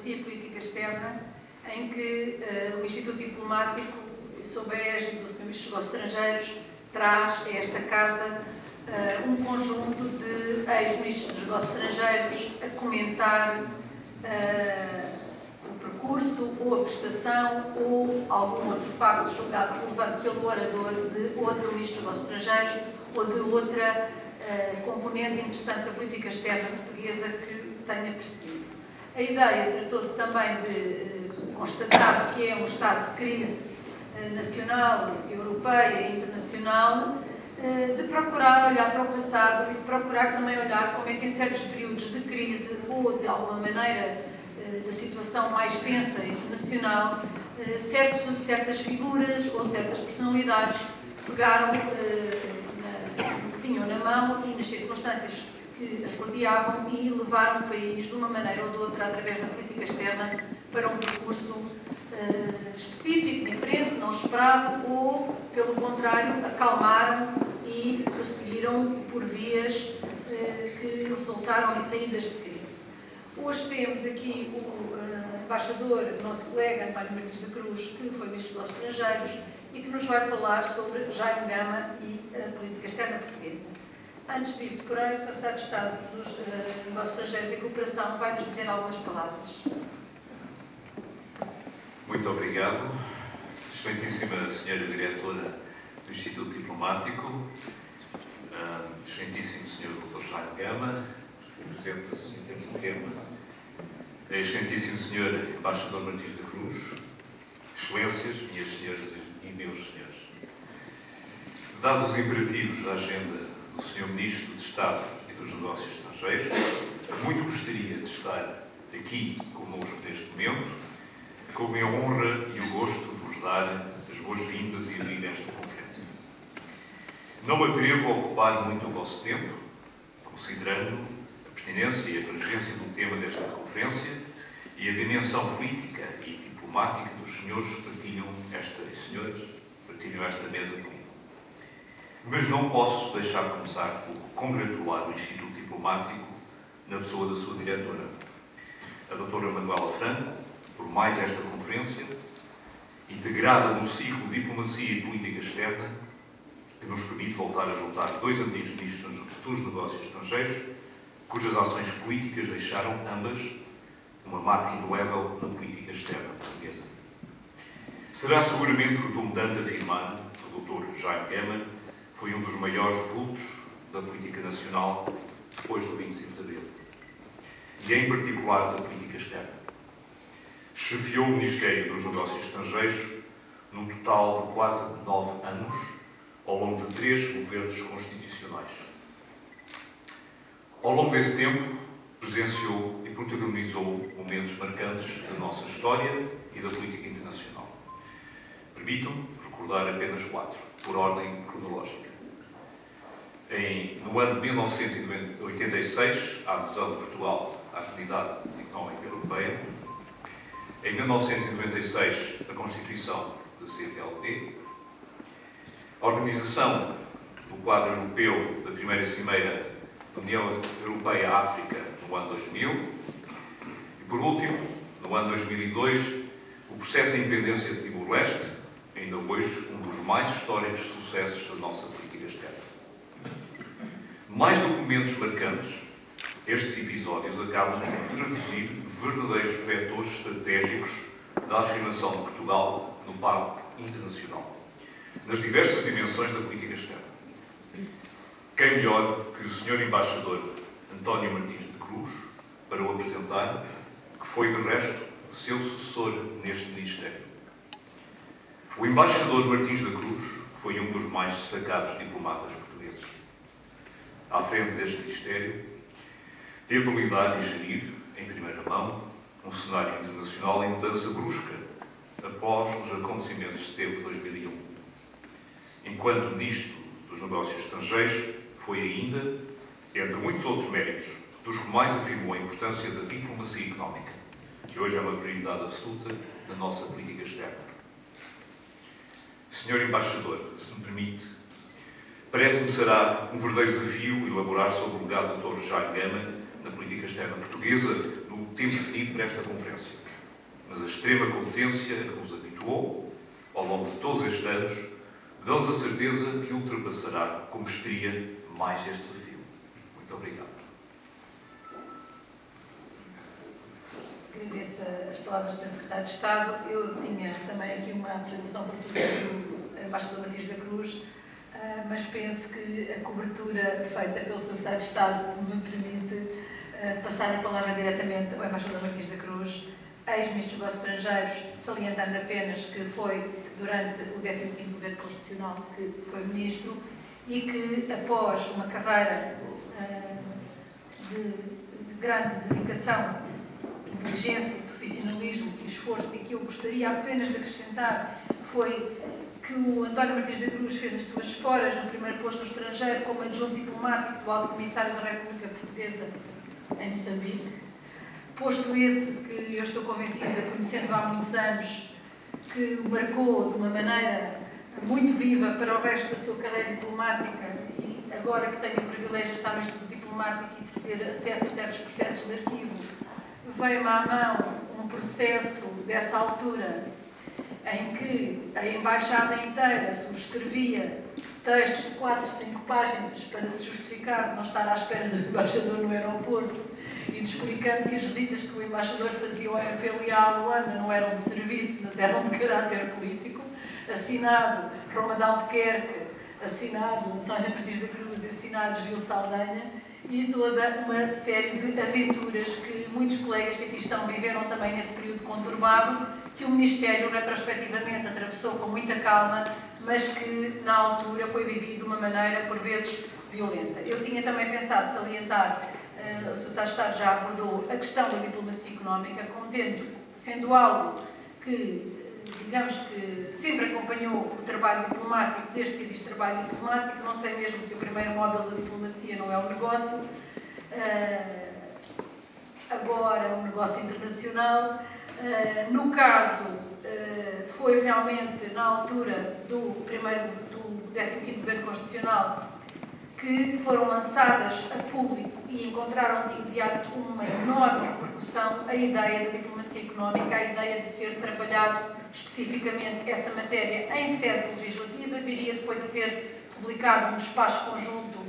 Diplomacia e Política Externa, em que o Instituto Diplomático, sob a égide do Sr. Ministro dos Estrangeiros, traz a esta Casa um conjunto de ex-ministros dos negócios estrangeiros a comentar o percurso ou a prestação ou algum outro facto julgado relevante pelo orador de outro ministro dos negócios estrangeiros ou de outra componente interessante da política externa portuguesa que tenha percebido. A ideia tratou-se também de constatar que é um estado de crise nacional, europeia e internacional, de procurar olhar para o passado e de procurar também olhar como é que em certos períodos de crise ou de alguma maneira da situação mais tensa internacional, certas figuras ou certas personalidades pegaram, tinham na mão e nas circunstâncias que as rodeavam e levaram o país de uma maneira ou de outra através da política externa para um percurso específico, diferente, não esperado, ou, pelo contrário, acalmaram e prosseguiram por vias que resultaram em saídas de crise. Hoje temos aqui o embaixador, o nosso colega António Martins da Cruz, que foi Ministro dos Estrangeiros e que nos vai falar sobre Jaime Gama e a política externa portuguesa. Antes disso, porém, o Sr. Secretário de Estado dos Negócios Estrangeiros e Cooperação vai nos dizer algumas palavras. Muito obrigado. Excelentíssima Senhora Diretora do Instituto Diplomático, excelentíssimo Sr. Dr. Jaime Gama, representa-se em termos de tema, excelentíssimo Sr. Embaixador Martins da Cruz, Excelências, minhas senhoras e meus senhores. Dados os imperativos da agenda do Sr. Ministro de Estado e dos Negócios Estrangeiros, muito gostaria de estar aqui connosco neste momento, com a minha honra e o gosto de vos dar as boas-vindas e abrir esta conferência. Não me atrevo a ocupar muito o vosso tempo, considerando a pertinência e a abrangência do tema desta conferência e a dimensão política e diplomática dos senhores que partilham esta mesa comigo. Mas não posso deixar de começar por congratular o Instituto Diplomático na pessoa da sua diretora, a doutora Manuela Franco, por mais esta conferência, integrada no ciclo de Diplomacia e Política Externa, que nos permite voltar a juntar dois antigos ministros dos Negócios Estrangeiros, cujas ações políticas deixaram ambas uma marca indelével na política externa portuguesa. Será seguramente redundante afirmar que o Dr. Jaime Gama foi um dos maiores vultos da política nacional depois do 25 de Abril, e em particular da política externa. Chefiou o Ministério dos Negócios Estrangeiros num total de quase 9 anos, ao longo de 3 governos constitucionais. Ao longo desse tempo, presenciou e protagonizou momentos marcantes da nossa história e da política internacional. Permitam-me recordar apenas 4, por ordem cronológica. No ano de 1986, a adesão de Portugal à Comunidade Económica Europeia. Em 1996, a Constituição da CPLP, a organização do quadro europeu da primeira Cimeira da União Europeia-África no ano 2000 e, por último, no ano 2002, o processo de independência de Timor-Leste, ainda hoje um dos mais históricos sucessos da nossa política externa. Mais do que momentos marcantes, estes episódios acabam por traduzir verdadeiros vetores estratégicos da afirmação de Portugal no palco internacional, nas diversas dimensões da política externa. Quem melhor que o Sr. Embaixador António Martins de Cruz para o apresentar, que foi, de resto, seu sucessor neste Ministério. O Embaixador Martins da Cruz foi um dos mais destacados diplomatas portugueses. À frente deste Ministério, teve de lidar e gerir, em primeira mão, um cenário internacional em mudança brusca após os acontecimentos de setembro de 2001. Enquanto Ministro dos Negócios Estrangeiros, foi ainda, entre muitos outros méritos, dos que mais afirmou a importância da diplomacia económica, que hoje é uma prioridade absoluta da nossa política externa. Senhor Embaixador, se me permite, parece-me que será um verdadeiro desafio elaborar sobre o legado do Dr. Jaime Gama na política externa portuguesa, no tempo definido para esta conferência, mas a extrema competência a que nos habituou, ao longo de todos estes anos, dá-nos a certeza que ultrapassará com mestria mais este desafio. Muito obrigado. Agradeço as palavras do Sr. Secretário de Estado. Eu tinha também aqui uma apresentação para fazer do Embaixador Martins da Cruz, mas penso que a cobertura feita pelo Sr. Secretário de Estado me permite passar a palavra diretamente ao Embaixador Martins da Cruz, ex-Ministro dos Negócios Estrangeiros, salientando apenas que foi durante o 15º Governo Constitucional que foi Ministro e que, após uma carreira de grande dedicação, inteligência, profissionalismo e esforço, e que eu gostaria apenas de acrescentar, foi que o António Martins da Cruz fez as suas esporas no primeiro posto no estrangeiro como adjunto diplomático do Alto Comissário da República Portuguesa em Moçambique. Posto esse que eu estou convencida, conhecendo há muitos anos, que o marcou de uma maneira muito viva para o resto da sua carreira diplomática, e agora que tenho o privilégio de estar no Instituto Diplomático e de ter acesso a certos processos de arquivo, veio-me à mão um processo dessa altura em que a Embaixada inteira subscrevia textos de 4, 5 páginas para se justificar de não estar à espera do embaixador no aeroporto e de explicando que as visitas que o embaixador fazia ao MPLA e à Luanda não eram de serviço, mas eram de caráter político, assinado Romadão Albuquerque, assinado António Martins da Cruz e assinado Gil Saldanha, e toda uma série de aventuras que muitos colegas que aqui estão viveram também nesse período conturbado, que o Ministério retrospectivamente atravessou com muita calma, mas que na altura foi vivido de uma maneira por vezes violenta. Eu tinha também pensado salientar, o Sr. Secretário de Estado já abordou a questão da diplomacia económica, sendo algo que, digamos que sempre acompanhou o trabalho diplomático, desde que existe trabalho diplomático. Não sei mesmo se o primeiro módulo da diplomacia não é o negócio, agora o negócio internacional. No caso, foi realmente na altura do 15º Governo Constitucional que foram lançadas a público e encontraram de imediato uma enorme repercussão a ideia da diplomacia económica, a ideia de ser trabalhado especificamente essa matéria em sede legislativa, viria depois a ser publicado um despacho conjunto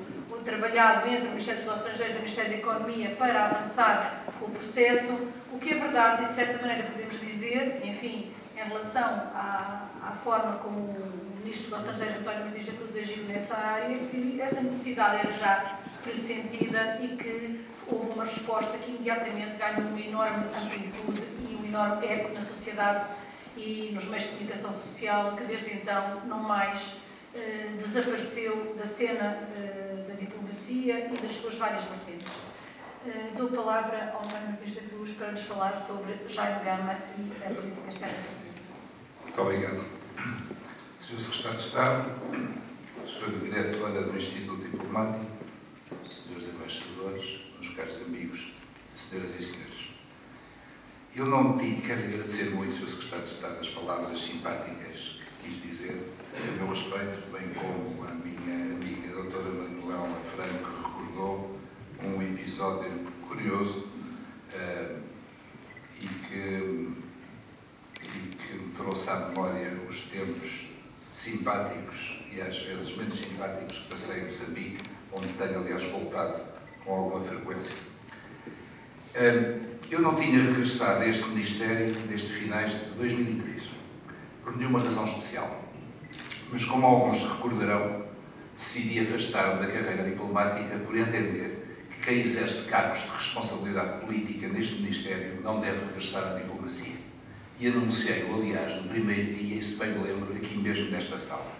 trabalhado entre o Ministério dos Negócios Estrangeiros e o Ministério da Economia para avançar o processo, o que é verdade e de certa maneira podemos dizer, enfim, em relação à forma como o Ministro dos Negócios Estrangeiros, António Martins da Cruz, agiu nessa área, que essa necessidade era já pressentida e que houve uma resposta que imediatamente ganhou uma enorme amplitude e um enorme eco na sociedade e nos meios de comunicação social, que desde então não mais desapareceu da cena da diplomacia e das suas várias vertentes. Dou a palavra ao António Martins da Cruz para nos falar sobre Jaime Gama e a política externa portuguesa. Muito obrigado. Sr. Secretário de Estado, Sra. Diretora do Instituto Diplomático, Srs. Embaixadores, meus caros amigos, Senhoras e Senhores. Eu não quero agradecer muito, Sr. Secretário de Estado, as palavras simpáticas que quis dizer a meu respeito, bem como a minha amiga a doutora Manuela Franco, que recordou um episódio curioso e que me trouxe à memória os tempos simpáticos e às vezes menos simpáticos que passei em Moçambique, onde tenho, aliás, voltado com alguma frequência. Eu não tinha regressado a este Ministério desde finais de 2003, por nenhuma razão especial. Mas, como alguns se recordarão, decidi afastar-me da carreira diplomática por entender que quem exerce cargos de responsabilidade política neste Ministério não deve regressar à diplomacia. E anunciei-o, aliás, no primeiro dia, e se bem me lembro, aqui mesmo nesta sala.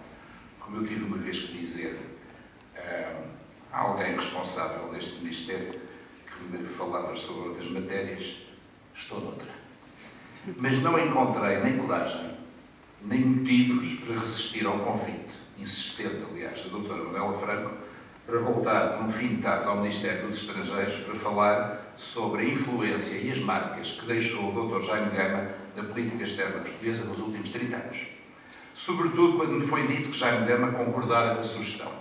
Como eu tive uma vez que dizer a alguém responsável deste Ministério que me falava sobre outras matérias, estou noutra. Mas não encontrei nem coragem nem motivos para resistir ao convite, insistente, aliás, da doutora Manuela Franco, para voltar no fim de tarde ao Ministério dos Estrangeiros para falar sobre a influência e as marcas que deixou o Dr. Jaime Gama na política externa portuguesa nos últimos 30 anos. Sobretudo quando me foi dito que Jaime Gama concordara com a sugestão.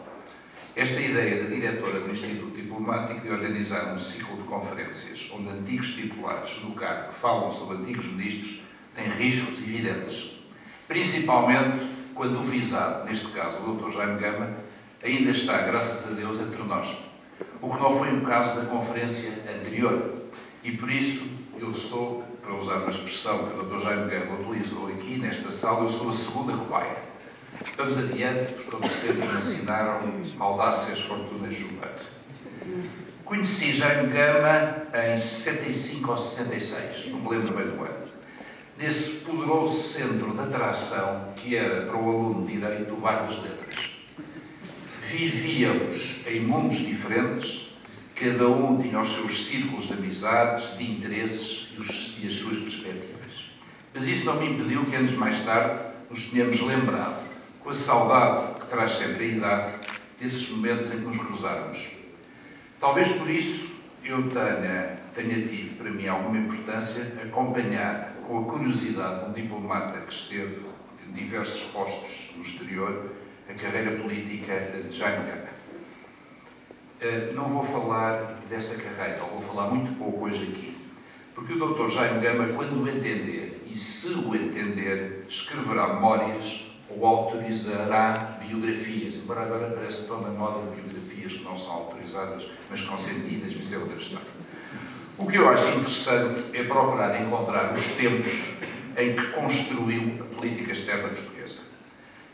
Esta ideia da diretora do Instituto Diplomático de organizar um ciclo de conferências onde antigos titulares do cargo falam sobre antigos ministros tem riscos evidentes, principalmente quando o visado, neste caso o Dr. Jaime Gama, ainda está, graças a Deus, entre nós. O que não foi o caso da conferência anterior. E por isso, eu sou, para usar uma expressão que o Dr. Jaime Gama utilizou aqui nesta sala, eu sou a segunda cobaia. Vamos adiante, porque como sempre me ensinaram, audácias fortunas jubante. Conheci Jaime Gama em 65 ou 66, não me lembro bem do ano, nesse poderoso centro de atração que era para o aluno de Direito o Bar das Letras. Vivíamos em mundos diferentes, cada um tinha os seus círculos de amizades, de interesses e as suas perspectivas. Mas isso não me impediu que anos mais tarde nos tenhamos lembrado, com a saudade que traz sempre a idade, desses momentos em que nos cruzáramos. Talvez por isso eu tenha tido para mim alguma importância acompanhar com a curiosidade um diplomata que esteve em diversos postos no exterior a carreira política de Jaime Gama. Não vou falar dessa carreira, ou vou falar muito pouco hoje aqui, porque o Dr. Jaime Gama, quando o entender, e se o entender, escreverá memórias ou autorizará biografias, embora agora parece que estão na moda biografias que não são autorizadas, mas consentidas, mas isso é outra história. O que eu acho interessante é procurar encontrar os tempos em que construiu a política externa portuguesa.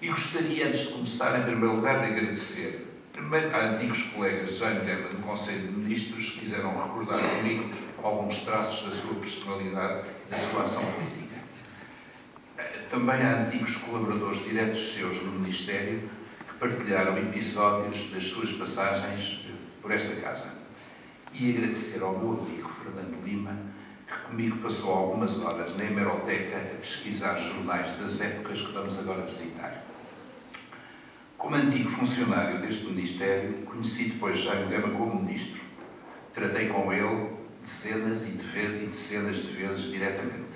E gostaria, antes de começar, em primeiro lugar, de agradecer primeiro a antigos colegas de Jaime Gama no Conselho de Ministros que quiseram recordar comigo alguns traços da sua personalidade e da sua ação política. Também há antigos colaboradores diretos seus no Ministério que partilharam episódios das suas passagens por esta casa. E agradecer ao meu amigo Fernando Lima, que comigo passou algumas horas na hemeroteca a pesquisar jornais das épocas que vamos agora visitar. Como antigo funcionário deste Ministério, conheci depois Jaime Gama como Ministro. Tratei com ele dezenas e dezenas de vezes diretamente.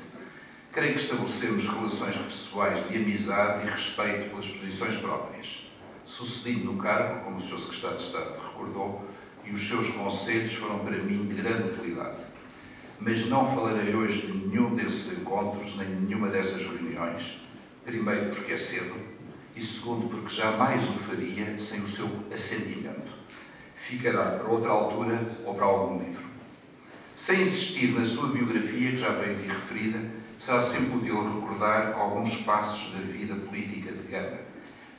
Creio que estabelecemos relações pessoais de amizade e respeito pelas posições próprias. Sucedido no cargo, como o Sr. Secretário de Estado recordou, e os seus conselhos foram para mim de grande utilidade. Mas não falarei hoje de nenhum desses encontros, nem de nenhuma dessas reuniões. Primeiro, porque é cedo, e segundo, porque jamais o faria sem o seu assentimento. Ficará para outra altura ou para algum livro. Sem insistir na sua biografia, que já veio aqui referida, será sempre útil recordar alguns passos da vida política de Gama.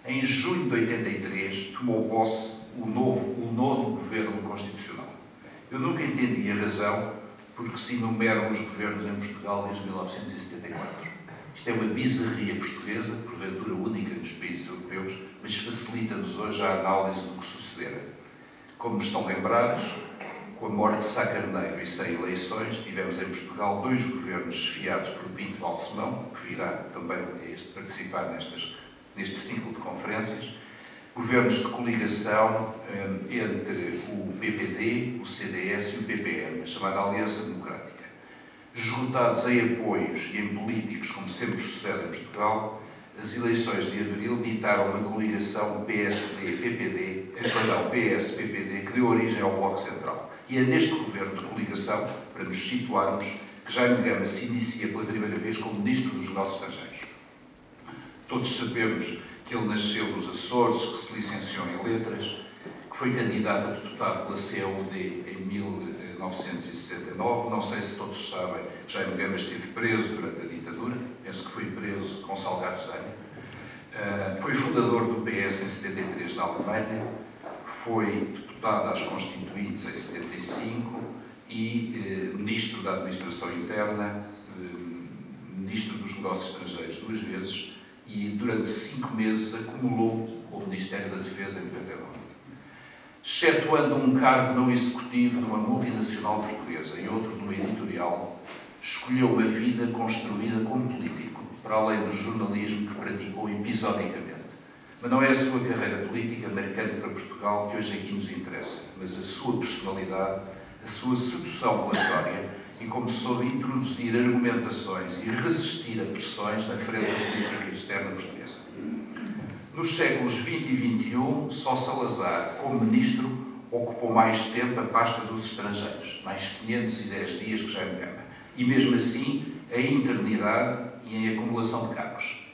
Em junho de 83, tomou posse o novo governo constitucional. Eu nunca entendi a razão por que se enumeram os governos em Portugal desde 1974. Isto é uma bizarria portuguesa, porventura única nos países europeus, mas facilita-nos hoje a análise do que sucedera. Como estão lembrados, com a morte de Sá Carneiro e sem eleições, tivemos em Portugal 2 governos chefiados por Pinto Balsemão, que virá também a participar neste ciclo de conferências, governos de coligação entre o PPD, o CDS e o PPM, a chamada Aliança Democrática. Esgotados em apoios e em políticos, como sempre sucede em Portugal, as eleições de abril ditaram uma coligação PS-PPD, que deu origem ao Bloco Central. E é neste governo de coligação, para nos situarmos, que Jaime Gama se inicia pela primeira vez como Ministro dos Negócios Estrangeiros. Todos sabemos que ele nasceu nos Açores, que se licenciou em Letras, que foi candidato a deputado pela CUD em 1969. Não sei se todos sabem que Jaime Gama esteve preso durante a ditadura, penso que foi preso com Salgado Sanha. Foi fundador do PS em 73 na Alemanha, foi deputado às Constituintes em 75 e Ministro da Administração Interna, Ministro dos Negócios Estrangeiros 2 vezes e durante 5 meses acumulou o Ministério da Defesa em 99. Excetuando um cargo não executivo numa multinacional portuguesa e outro numa editorial, escolheu uma vida construída como político, para além do jornalismo que praticou episodicamente. Mas não é a sua carreira política marcante para Portugal que hoje aqui nos interessa, mas a sua personalidade, a sua sedução pela história e como soube introduzir argumentações e resistir a pressões na frente da política externa portuguesa. Nos séculos XX e XXI, só Salazar, como ministro, ocupou mais tempo a pasta dos estrangeiros, mais 510 dias que Jaime Gama, e mesmo assim, em eternidade e em acumulação de cargos.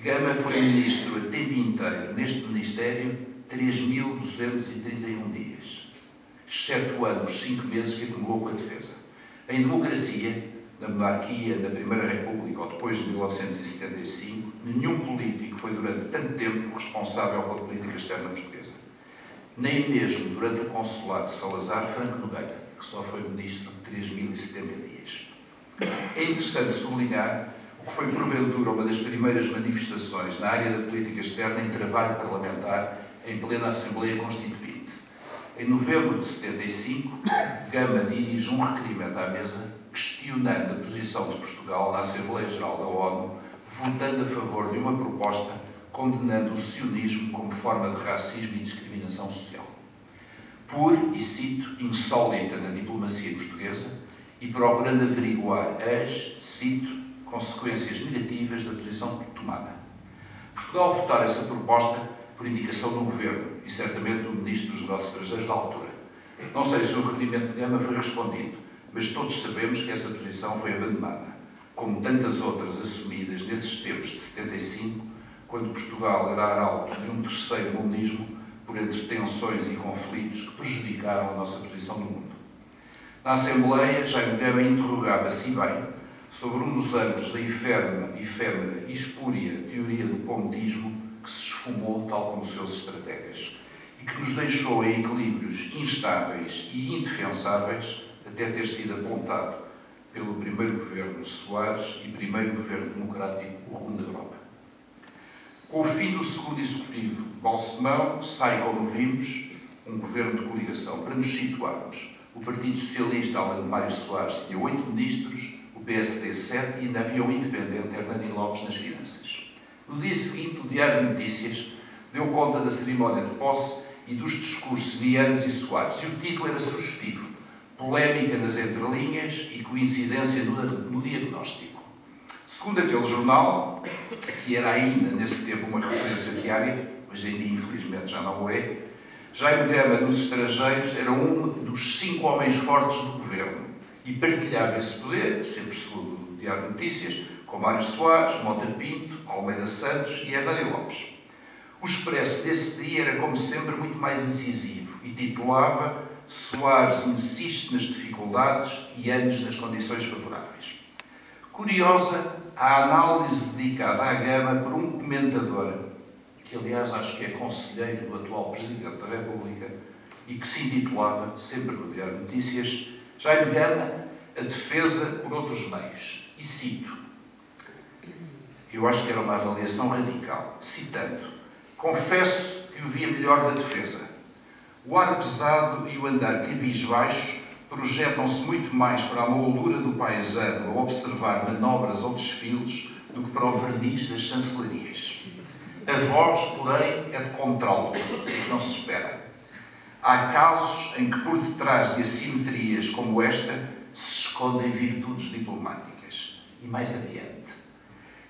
Gama foi ministro a tempo inteiro neste Ministério 3.231 dias, excetuando os 5 meses que acumulou com a defesa. Em democracia, na monarquia, na Primeira República ou depois de 1975, nenhum político foi durante tanto tempo responsável pela política externa portuguesa. Nem mesmo durante o consulado de Salazar, Franco Nogueira, que só foi ministro 3.070 dias. É interessante sublinhar o que foi, porventura, uma das primeiras manifestações na área da política externa em trabalho parlamentar em plena Assembleia Constituinte. Em novembro de 75, Gama dirige um requerimento à mesa questionando a posição de Portugal na Assembleia Geral da ONU, votando a favor de uma proposta condenando o sionismo como forma de racismo e discriminação social. Por, e cito, insólita na diplomacia portuguesa e procurando averiguar as, cito, consequências negativas da posição tomada. Portugal votar essa proposta por indicação do Governo e certamente do Ministro dos Negócios Estrangeiros da altura. Não sei se o requerimento de Gama foi respondido, mas todos sabemos que essa posição foi abandonada, como tantas outras assumidas nesses tempos de 75, quando Portugal era arauto de um terceiro mundismo por entre tensões e conflitos que prejudicaram a nossa posição no mundo. Na Assembleia, Jaime Gama interrogava-se bem sobre um dos ângulos da efêmera e espúria teoria do pontismo que se esfumou tal como os seus estrategas e que nos deixou em equilíbrios instáveis e indefensáveis até ter sido apontado pelo primeiro governo Soares e primeiro governo democrático, o Runda Europa. Com o fim do segundo executivo de Balsemão, sai, como vimos, um governo de coligação. Para nos situarmos, o Partido Socialista, além de Mário Soares, tinha 8 ministros, o PSD 7 e ainda havia um independente, Hernani Lopes, nas finanças. No dia seguinte, o Diário de Notícias deu conta da cerimónia de posse e dos discursos de Eanes e Soares, e o título era sugestivo: polémica nas entrelinhas e coincidência no diagnóstico. Segundo aquele jornal, que era ainda nesse tempo uma referência diária, hoje em dia infelizmente já não o é, Jaime Gama nos estrangeiros era um dos 5 homens fortes do governo e partilhava esse poder, sempre segundo o Diário de Notícias, com Mário Soares, Mota Pinto, Almeida Santos e Hernani Lopes. O Expresso desse dia era, como sempre, muito mais incisivo e titulava: Soares insiste nas dificuldades e Eanes nas condições favoráveis. Curiosa a análise dedicada à Gama por um comentador, que aliás acho que é conselheiro do atual Presidente da República e que se intitulava, sempre no Diário de Notícias, Jaime Gama, a defesa por outros meios. E cito, eu acho que era uma avaliação radical, citando: confesso que o via melhor da defesa. O ar pesado e o andar cabisbaixo projetam-se muito mais para a moldura do paisano a observar manobras ou desfiles do que para o verniz das chancelarias. A voz, porém, é de contralto, que não se espera. Há casos em que por detrás de assimetrias como esta se escondem virtudes diplomáticas. E mais adiante,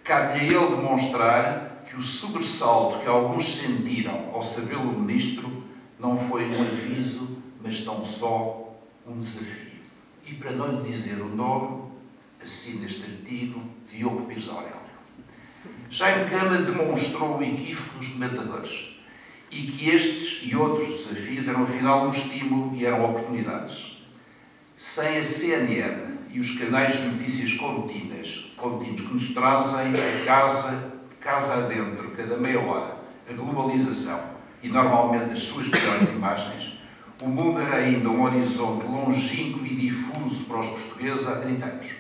cabe-lhe a ele demonstrar que o sobressalto que alguns sentiram ao sabê-lo ministro não foi um aviso, mas tão só um desafio. E para não lhe dizer o nome, assina este artigo Diogo Pires Aurélio. Jaime Gama demonstrou o equívoco dos comentadores e que estes e outros desafios eram afinal um estímulo e eram oportunidades. Sem a CNN e os canais de notícias contínuos que nos trazem a casa adentro, cada meia hora, a globalização e normalmente as suas piores imagens, o mundo era ainda um horizonte longínquo e difuso para os portugueses há 30 anos.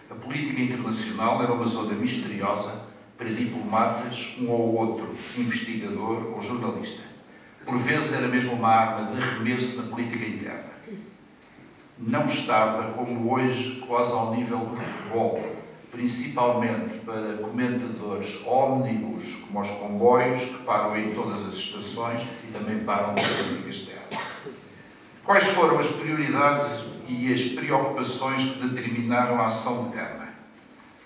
A política internacional era uma zona misteriosa para diplomatas, um ou outro investigador ou jornalista. Por vezes era mesmo uma arma de arremesso na política interna. Não estava, como hoje, quase ao nível do futebol, principalmente para comentadores ómnibus, como os comboios, que param em todas as estações e também param na política externa. Quais foram as prioridades e as preocupações que determinaram a ação de Gama?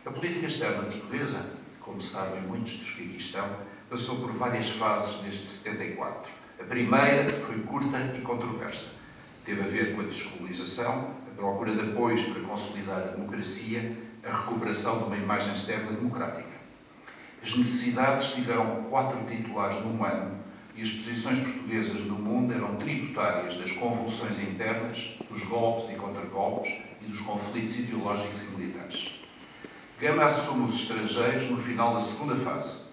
A política externa portuguesa, como sabem muitos dos que aqui estão, passou por várias fases desde 74. A primeira foi curta e controversa. Teve a ver com a descolonização, a procura de apoios para consolidar a democracia, a recuperação de uma imagem externa democrática. As necessidades tiveram 4 titulares num ano e as posições portuguesas no mundo eram tributárias das convulsões internas, dos golpes e contragolpes e dos conflitos ideológicos e militares. Gama assume os estrangeiros no final da segunda fase,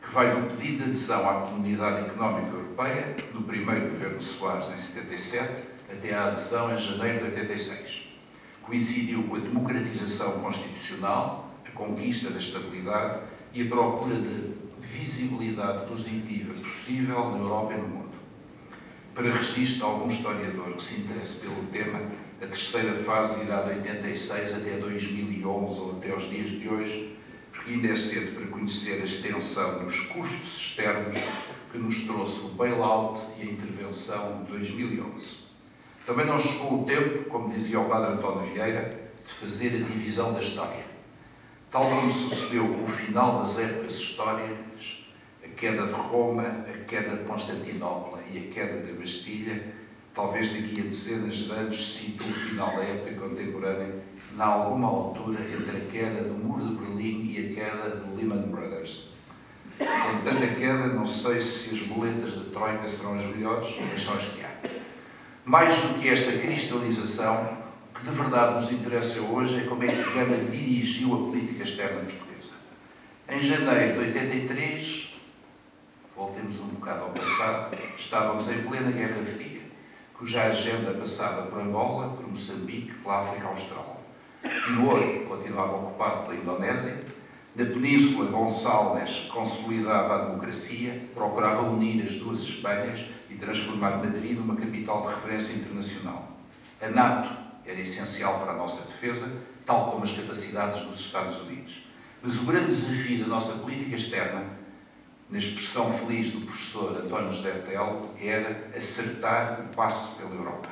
que vai do pedido de adesão à Comunidade Económica Europeia, do primeiro governo Soares em 77, até à adesão em janeiro de 86. Coincidiu com a democratização constitucional, a conquista da estabilidade e a procura de visibilidade positiva possível na Europa e no mundo. Para registro algum historiador que se interesse pelo tema, a terceira fase irá de 86 até 2011 ou até os dias de hoje, porque ainda é cedo para conhecer a extensão dos custos externos que nos trouxe o bailout e a intervenção de 2011. Também não chegou o tempo, como dizia o padre António Vieira, de fazer a divisão da história. Tal como sucedeu com o final das épocas históricas, a queda de Roma, a queda de Constantinopla e a queda da Bastilha, talvez daqui a dezenas de anos se situa o final da época contemporânea, em alguma altura entre a queda do Muro de Berlim e a queda do Lehman Brothers. Com tanta queda, não sei se as boletas de Troika serão as melhores, mas são as que há. Mais do que esta cristalização, o que de verdade nos interessa hoje é como é que Gama dirigiu a política externa portuguesa. Em janeiro de 83, voltemos um bocado ao passado, estávamos em plena Guerra Fria, cuja agenda passava por Angola, por Moçambique, pela África Austral. Timor continuava ocupado pela Indonésia. Na Península, Gonçalves consolidava a democracia, procurava unir as duas Espanhas e transformar Madrid numa capital de referência internacional. A NATO era essencial para a nossa defesa, tal como as capacidades dos Estados Unidos. Mas o grande desafio da nossa política externa, na expressão feliz do professor António José Telo, era acertar o passo pela Europa.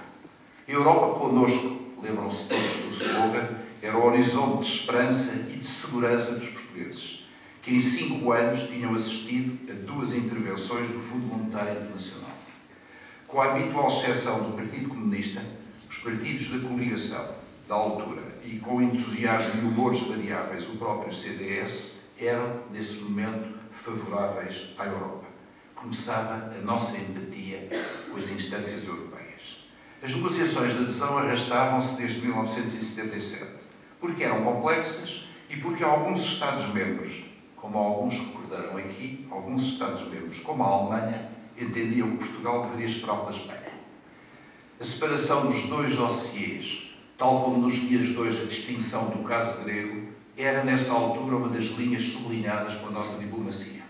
A Europa connosco, lembram-se todos do slogan, era o horizonte de esperança e de segurança dos portugueses, que em 5 anos tinham assistido a 2 intervenções do Fundo Monetário Internacional. Com a habitual exceção do Partido Comunista, os partidos da coligação, da altura, e com entusiasmo e humores variáveis, o próprio CDS, eram, nesse momento, favoráveis à Europa. Começava a nossa empatia com as instâncias europeias. As negociações de adesão arrastavam-se desde 1977, porque eram complexas e porque alguns Estados-membros, como alguns recordaram aqui, alguns Estados-membros, como a Alemanha, entendiam que Portugal deveria esperar pela Espanha. A separação dos 2 dossiês, tal como nos dias de hoje a distinção do caso grego, era nessa altura uma das linhas sublinhadas pela nossa diplomacia.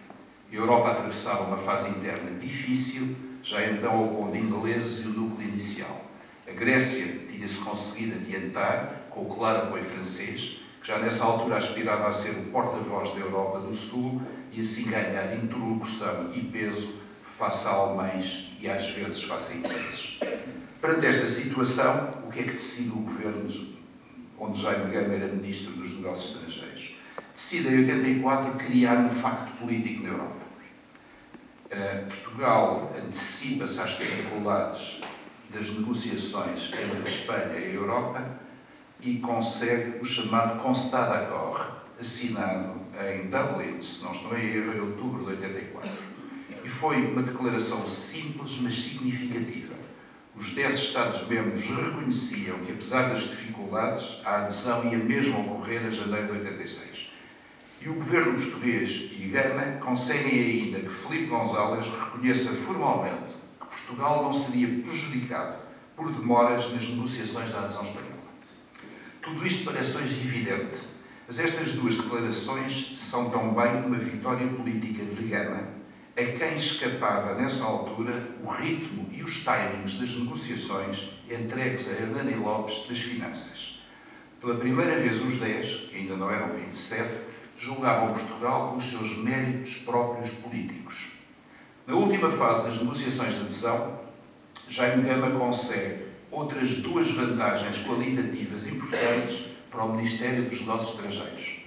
A Europa atravessava uma fase interna difícil, já então opondo ingleses e o núcleo inicial. A Grécia tinha-se conseguido adiantar, com o claro apoio francês, que já nessa altura aspirava a ser o porta-voz da Europa do Sul e assim ganhar interlocução e peso face a alemães e às vezes face a ingleses. Perante esta situação, o que é que decide o governo, onde Jaime Gama era Ministro dos Negócios Estrangeiros? Decide em 84 criar um facto político na Europa. Portugal antecipa-se às dificuldades das negociações entre a Espanha e a Europa e consegue o chamado Constat d'Accord, assinado em Dublin, se não estou em erro, em outubro de 84. E foi uma declaração simples, mas significativa. Os 10 Estados-membros reconheciam que, apesar das dificuldades, a adesão ia mesmo ocorrer em janeiro de 86. E o governo português e Gama conseguem ainda que Filipe González reconheça formalmente que Portugal não seria prejudicado por demoras nas negociações da adesão espanhola. Tudo isto parece hoje evidente, mas estas 2 declarações são também uma vitória política de Gama, a quem escapava, nessa altura, o ritmo e os timings das negociações entregues a Hernani Lopes das Finanças. Pela primeira vez, os 10, que ainda não eram 27, julgavam Portugal pelos seus méritos próprios políticos. Na última fase das negociações de adesão, Jaime Gama consegue outras 2 vantagens qualitativas importantes para o Ministério dos Negócios Estrangeiros.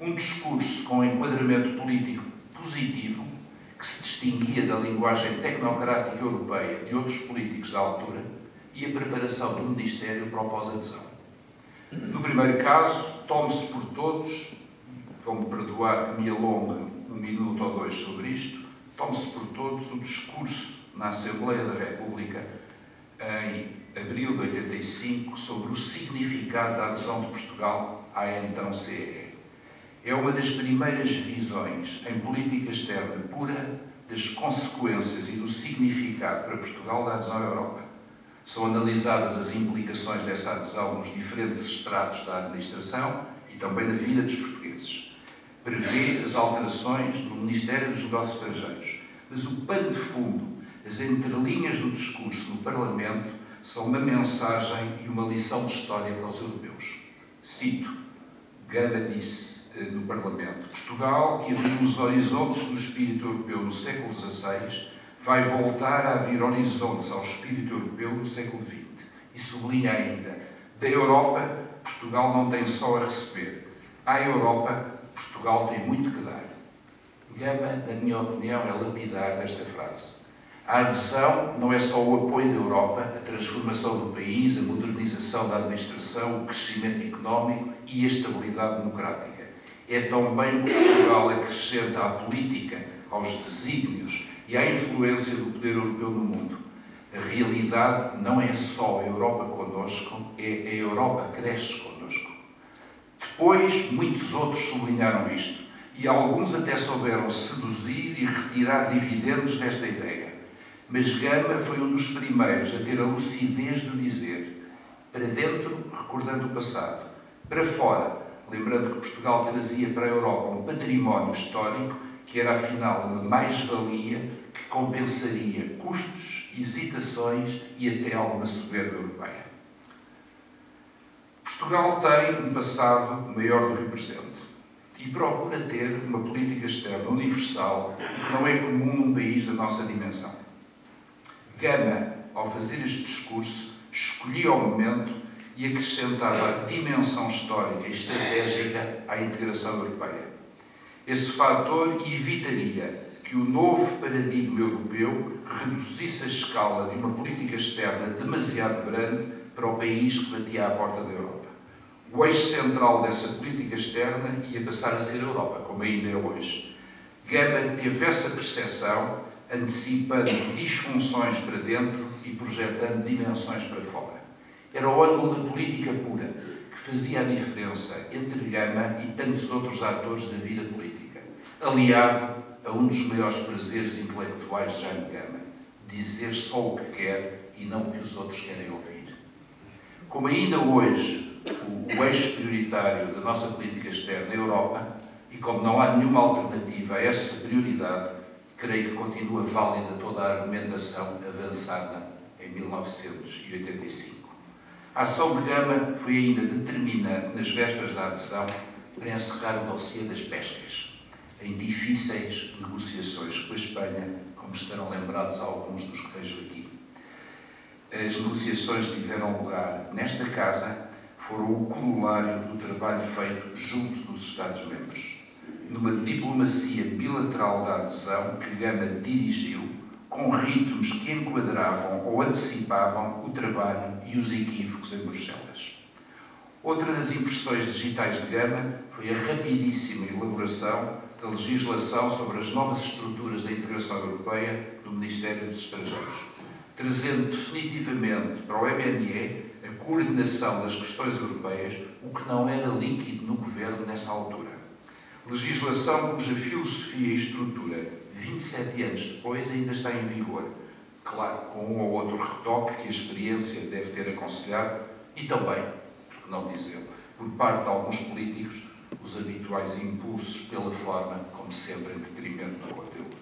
Um discurso com enquadramento político positivo distinguia da linguagem tecnocrática europeia de outros políticos da altura e a preparação do Ministério para o pós-adesão. No primeiro caso, tome-se por todos, vão-me perdoar que me alongue um minuto ou dois sobre isto, tome-se por todos o discurso na Assembleia da República em abril de 85 sobre o significado da adesão de Portugal à então CEE. É uma das primeiras visões em política externa pura das consequências e do significado para Portugal da adesão à Europa. São analisadas as implicações dessa adesão nos diferentes estratos da administração e também na vida dos portugueses. Prevê as alterações no Ministério dos Negócios Estrangeiros, mas o pano de fundo, as entrelinhas do discurso no Parlamento, são uma mensagem e uma lição de história para os europeus. Cito, Gama disse no Parlamento, Portugal, que abriu os horizontes do espírito europeu no século XVI, vai voltar a abrir horizontes ao espírito europeu no século XX. E sublinha ainda, da Europa, Portugal não tem só a receber. À Europa, Portugal tem muito que dar. Gama, na minha opinião, é lapidar desta frase. A adesão não é só o apoio da Europa, a transformação do país, a modernização da administração, o crescimento económico e a estabilidade democrática. É também que Portugal acrescenta à política, aos desígnios e à influência do poder europeu no mundo. A realidade não é só a Europa connosco, é a Europa cresce connosco. Depois, muitos outros sublinharam isto, e alguns até souberam seduzir e retirar dividendos desta ideia. Mas Gama foi um dos primeiros a ter a lucidez de dizer, para dentro, recordando o passado, para fora, lembrando que Portugal trazia para a Europa um património histórico que era, afinal, uma mais-valia que compensaria custos, hesitações e até alguma soberba europeia. Portugal tem um passado maior do que o presente e procura ter uma política externa universal que não é comum num país da nossa dimensão. Gama, ao fazer este discurso, escolhia o momento e acrescentava a dimensão histórica e estratégica à integração europeia. Esse fator evitaria que o novo paradigma europeu reduzisse a escala de uma política externa demasiado grande para o país que batia à porta da Europa. O eixo central dessa política externa ia passar a ser a Europa, como ainda é hoje. Gama teve essa percepção, antecipando disfunções para dentro e projetando dimensões para fora. Era o ângulo da política pura que fazia a diferença entre Gama e tantos outros atores da vida política, aliado a um dos maiores prazeres intelectuais de Jaime Gama, dizer só o que quer e não o que os outros querem ouvir. Como ainda hoje o eixo prioritário da nossa política externa é a Europa, e como não há nenhuma alternativa a essa prioridade, creio que continua válida toda a argumentação avançada em 1985. A ação de Gama foi ainda determinante nas vésperas da adesão para encerrar o dossiê das pescas, em difíceis negociações com a Espanha, como estarão lembrados alguns dos que vejo aqui. As negociações que tiveram lugar nesta casa foram o corolário do trabalho feito junto dos Estados-membros, numa diplomacia bilateral da adesão que Gama dirigiu, com ritmos que enquadravam ou antecipavam o trabalho e os equívocos em Bruxelas. Outra das impressões digitais de Gama foi a rapidíssima elaboração da legislação sobre as novas estruturas da integração europeia do Ministério dos Estrangeiros, trazendo definitivamente para o MNE a coordenação das questões europeias, o que não era líquido no governo nessa altura. Legislação cuja filosofia e estrutura, 27 anos depois, ainda está em vigor. Claro, com um ou outro retoque que a experiência deve ter aconselhado e também, por que não dizê-lo, por parte de alguns políticos, os habituais impulsos pela forma, como sempre, em detrimento do conteúdo.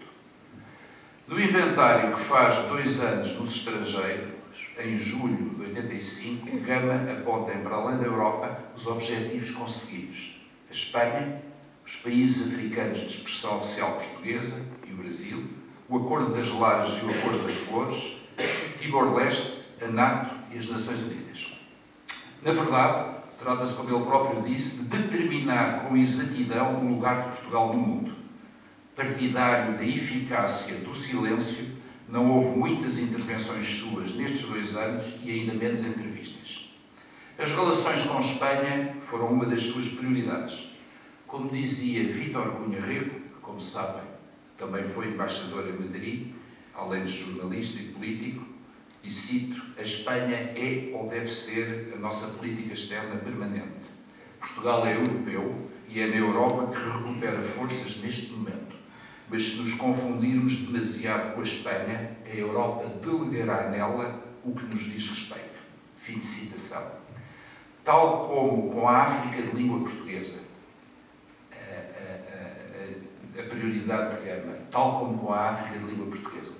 No inventário que faz 2 anos nos estrangeiros, em julho de 85, Gama aponta, para além da Europa, os objetivos conseguidos. A Espanha, os países africanos de expressão oficial portuguesa e o Brasil, o Acordo das Lajes e o Acordo das Flores, Timor-Leste, a NATO e as Nações Unidas. Na verdade, trata-se, como ele próprio disse, de determinar com exatidão o lugar de Portugal no mundo. Partidário da eficácia do silêncio, não houve muitas intervenções suas nestes 2 anos e ainda menos entrevistas. As relações com Espanha foram uma das suas prioridades. Como dizia Vítor Cunha Rego, que, como sabem, também foi embaixador em Madrid, além de jornalista e político, e cito: a Espanha é ou deve ser a nossa política externa permanente. Portugal é europeu e é na Europa que recupera forças neste momento. Mas se nos confundirmos demasiado com a Espanha, a Europa delegará nela o que nos diz respeito. Fim de citação. Tal como com a África de língua portuguesa, a prioridade de Gama, tal como com a África de língua portuguesa.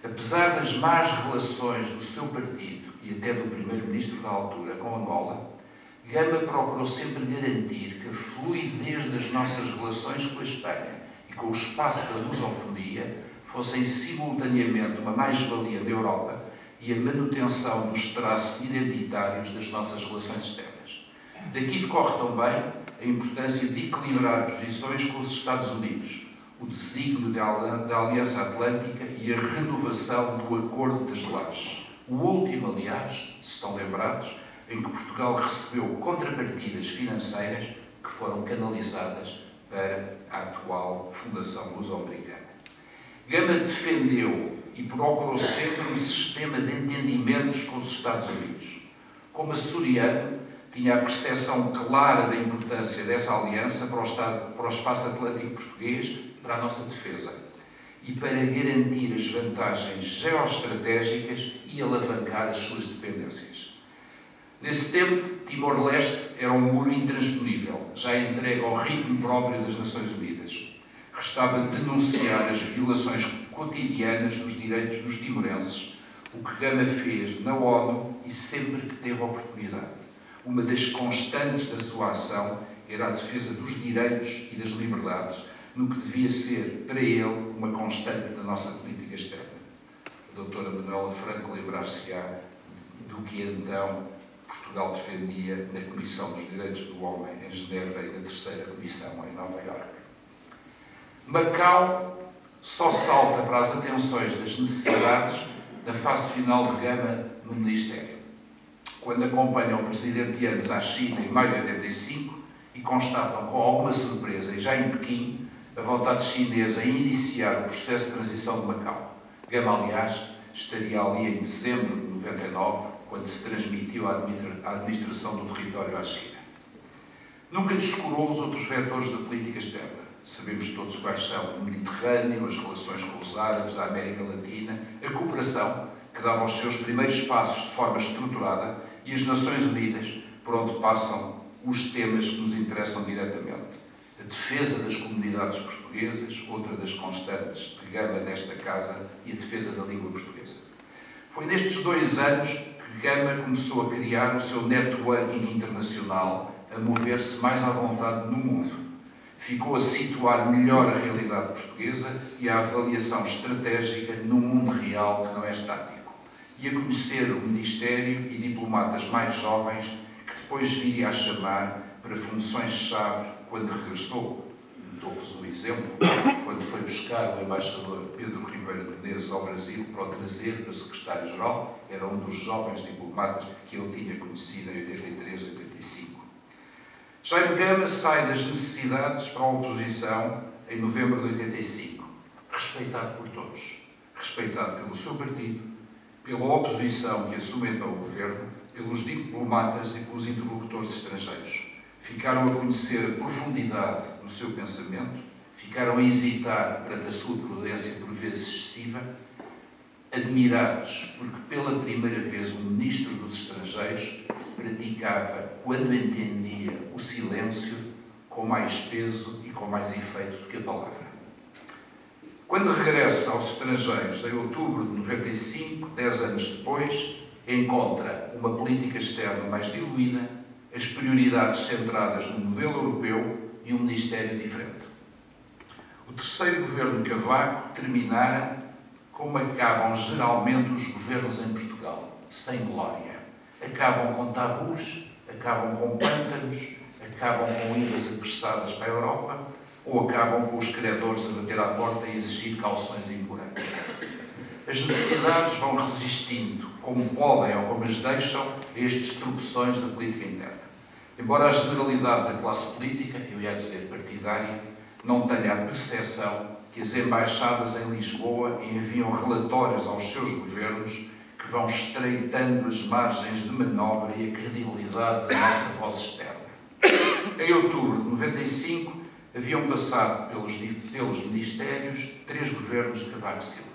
Apesar das más relações do seu partido e até do primeiro-ministro da altura com Angola, Gama procurou sempre garantir que a fluidez das nossas relações com a Espanha e com o espaço da lusofonia fossem simultaneamente uma mais-valia da Europa e a manutenção dos traços identitários das nossas relações externas. Daqui decorre também a importância de equilibrar posições com os Estados Unidos, o desígnio da Aliança Atlântica e a renovação do Acordo das Lajes. O último, aliás, se estão lembrados, em que Portugal recebeu contrapartidas financeiras que foram canalizadas para a atual Fundação Luso-Americana. Gama defendeu e procurou sempre um sistema de entendimentos com os Estados Unidos. Como açoriano, tinha a percepção clara da importância dessa aliança para o espaço atlântico português, para a nossa defesa, e para garantir as vantagens geoestratégicas e alavancar as suas dependências. Nesse tempo, Timor-Leste era um muro intransponível, já entregue ao ritmo próprio das Nações Unidas. Restava denunciar as violações cotidianas dos direitos dos timorenses, o que Gama fez na ONU e sempre que teve oportunidade. Uma das constantes da sua ação era a defesa dos direitos e das liberdades, no que devia ser, para ele, uma constante da nossa política externa. A doutora Manuela Franco lembrar-se-á do que então Portugal defendia na Comissão dos Direitos do Homem em Genebra e na terceira Comissão em Nova Iorque. Macau só salta para as atenções das necessidades na fase final de Gama no Ministério, quando acompanham o presidente Yanes à China em maio de 85 e constatam com alguma surpresa, e já em Pequim, a vontade chinesa em iniciar o processo de transição de Macau. Gama, aliás, estaria ali em dezembro de 99, quando se transmitiu a administração do território à China. Nunca descurou os outros vetores da política externa. Sabemos todos quais são: o Mediterrâneo, as relações com os árabes, a América Latina, a cooperação, que dava os seus primeiros passos de forma estruturada, e as Nações Unidas, por onde passam os temas que nos interessam diretamente. A defesa das comunidades portuguesas, outra das constantes de Gama nesta casa, e a defesa da língua portuguesa. Foi nestes 2 anos que Gama começou a criar o seu networking internacional, a mover-se mais à vontade no mundo. Ficou a situar melhor a realidade portuguesa e a avaliação estratégica num mundo real que não é estático. E a conhecer o Ministério e diplomatas mais jovens que depois viria a chamar para funções-chave quando regressou. Dou-vos um exemplo: quando foi buscar o embaixador Pedro Ribeiro de Menezes ao Brasil para o trazer para secretário-geral, era um dos jovens diplomatas que ele tinha conhecido em 83, 85. Jaime Gama sai das necessidades para a oposição em novembro de 85, respeitado por todos, respeitado pelo seu partido, pela oposição que assume então o governo, pelos diplomatas e pelos interlocutores estrangeiros. Ficaram a conhecer a profundidade do seu pensamento, ficaram a hesitar perante a sua prudência por vezes excessiva, admirados porque pela primeira vez um ministro dos estrangeiros praticava, quando entendia, o silêncio com mais peso e com mais efeito do que a palavra. Quando regressa aos estrangeiros em outubro de 95, 10 anos depois, encontra uma política externa mais diluída, as prioridades centradas no modelo europeu e um ministério diferente. O terceiro governo Cavaco terminara como acabam geralmente os governos em Portugal, sem glória. Acabam com tabus, acabam com pântanos, acabam com idas apressadas para a Europa, ou acabam com os credores a bater à porta e exigir calções impurantes. As necessidades vão resistindo, como podem ou como as deixam, a estes tropeções da política interna. Embora a generalidade da classe política, eu ia dizer partidária, não tenha a percepção que as embaixadas em Lisboa enviam relatórios aos seus governos que vão estreitando as margens de manobra e a credibilidade da nossa voz externa. Em outubro de 95, haviam passado pelos ministérios 3 governos de Cavaco Silva.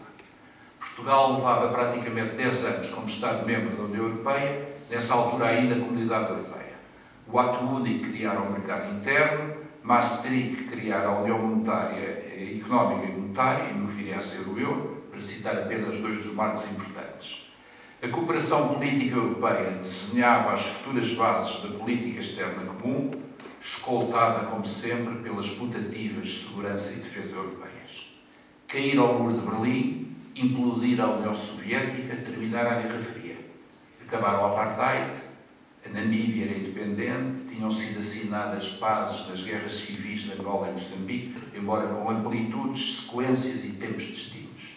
Portugal levava praticamente 10 anos como Estado-membro da União Europeia, nessa altura ainda a Comunidade Europeia. O Ato Único criara o mercado interno, Maastricht criara a União Monetária, Económica e Monetária, e no fim a ser o euro, para citar apenas 2 dos marcos importantes. A cooperação política europeia desenhava as futuras bases da política externa comum, escoltada, como sempre, pelas putativas de segurança e defesa europeias. Cair ao muro de Berlim, implodir a União Soviética, terminar a Guerra Fria. Acabar o apartheid, a Namíbia era independente, tinham sido assinadas pazes nas guerras civis de Angola e Moçambique, embora com amplitudes, sequências e tempos distintos.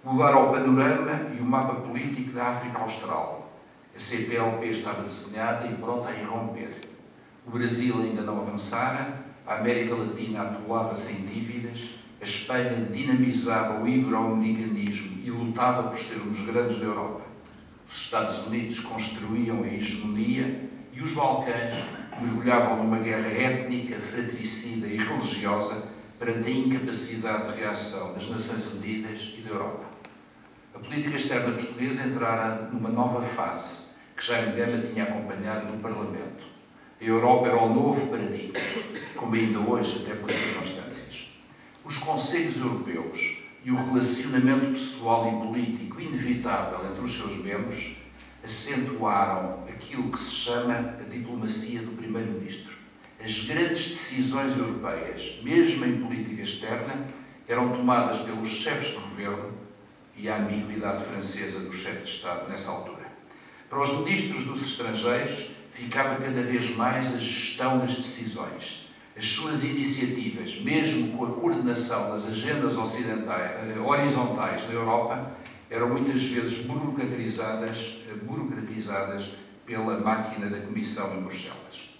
Mudar ao panorama e o mapa político da África Austral. A CPLP estava desenhada e pronta a irromper. O Brasil ainda não avançara, a América Latina atolava-se em dívidas, a Espanha dinamizava o ibero-americanismo e lutava por ser um dos grandes da Europa. Os Estados Unidos construíam a hegemonia e os Balcãs mergulhavam numa guerra étnica, fratricida e religiosa perante a incapacidade de reação das Nações Unidas e da Europa. A política externa portuguesa entrara numa nova fase, que Jaime Gama tinha acompanhado no Parlamento. A Europa era o novo paradigma, como ainda hoje, até pelas circunstâncias. Os conselhos europeus e o relacionamento pessoal e político inevitável entre os seus membros acentuaram aquilo que se chama a diplomacia do primeiro-ministro. As grandes decisões europeias, mesmo em política externa, eram tomadas pelos chefes de governo e a ambiguidade francesa do chefe de Estado nessa altura. Para os ministros dos estrangeiros, ficava cada vez mais a gestão das decisões. As suas iniciativas, mesmo com a coordenação das agendas horizontais da Europa, eram muitas vezes burocratizadas pela máquina da Comissão em Bruxelas.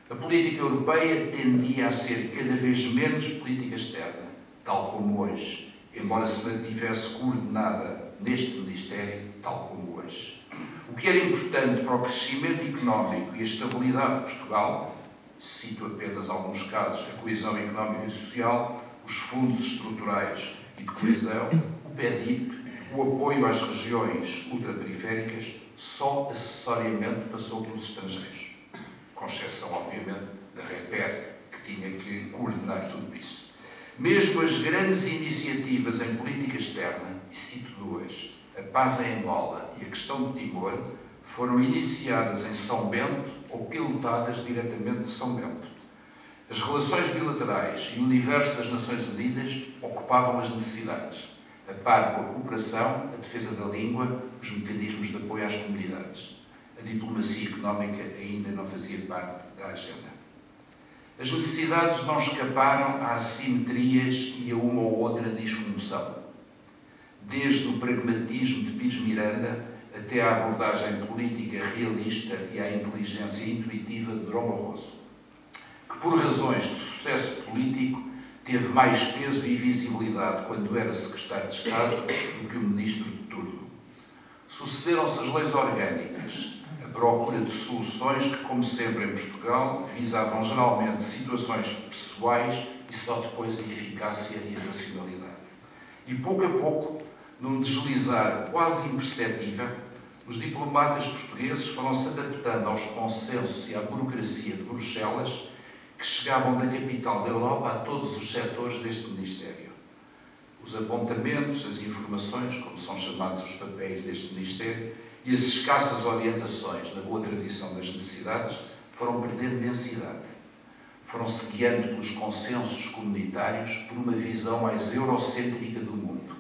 A política europeia tendia a ser cada vez menos política externa, tal como hoje, embora se mantivesse coordenada neste Ministério, tal como hoje. O que era importante para o crescimento económico e a estabilidade de Portugal, cito apenas alguns casos, a coesão económica e social, os fundos estruturais e de coesão, o PEDIP, o apoio às regiões ultraperiféricas, só acessoriamente passou pelos estrangeiros, com exceção, obviamente, da REPER, que tinha que coordenar tudo isso. Mesmo as grandes iniciativas em política externa, e cito 2, a paz em Angola e a questão de Timor, foram iniciadas em São Bento ou pilotadas diretamente de São Bento. As relações bilaterais e o universo das Nações Unidas ocupavam as necessidades, a par com a cooperação, a defesa da língua, os mecanismos de apoio às comunidades. A diplomacia económica ainda não fazia parte da agenda. As necessidades não escaparam a assimetrias e a uma ou outra disfunção. Desde o pragmatismo de Pires Miranda até à abordagem política realista e à inteligência intuitiva de Durão Barroso, que por razões de sucesso político teve mais peso e visibilidade quando era secretário de Estado do que o ministro de turno. Sucederam-se as leis orgânicas, a procura de soluções que, como sempre em Portugal, visavam geralmente situações pessoais e só depois a eficácia e a racionalidade. E pouco a pouco, num deslizar quase imperceptível, os diplomatas portugueses foram-se adaptando aos consensos e à burocracia de Bruxelas que chegavam da capital da Europa a todos os setores deste Ministério. Os apontamentos, as informações, como são chamados os papéis deste Ministério, e as escassas orientações na boa tradição das necessidades foram perdendo densidade. Foram-se guiando pelos consensos comunitários por uma visão mais eurocêntrica do mundo.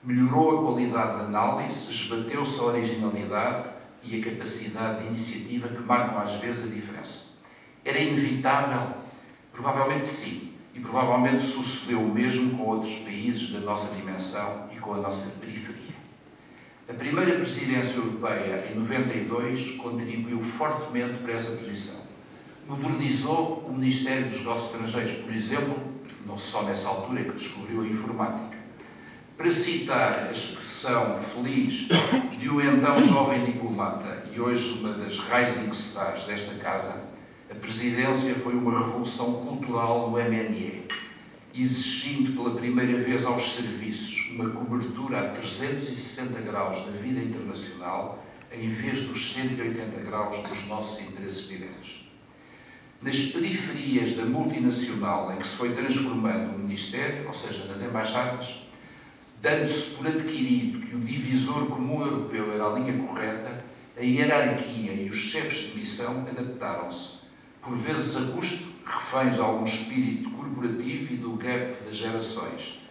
Melhorou a qualidade da análise, esbateu-se a originalidade e a capacidade de iniciativa que marcam às vezes a diferença. Era inevitável? Provavelmente sim, e provavelmente sucedeu o mesmo com outros países da nossa dimensão e com a nossa periferia. A primeira presidência europeia, em 92, contribuiu fortemente para essa posição. Modernizou o Ministério dos Negócios Estrangeiros, por exemplo, não só nessa altura que descobriu a informática. Para citar a expressão feliz de um então jovem diplomata e hoje uma das rising stars desta casa, a presidência foi uma revolução cultural no MNE, exigindo pela primeira vez aos serviços uma cobertura a 360 graus da vida internacional, em vez dos 180 graus dos nossos interesses diretos. Nas periferias da multinacional em que se foi transformando o Ministério, ou seja, nas embaixadas, dando-se por adquirido que o divisor comum europeu era a linha correta, a hierarquia e os chefes de missão adaptaram-se, por vezes a custo, reféns de algum espírito corporativo e do gap das gerações,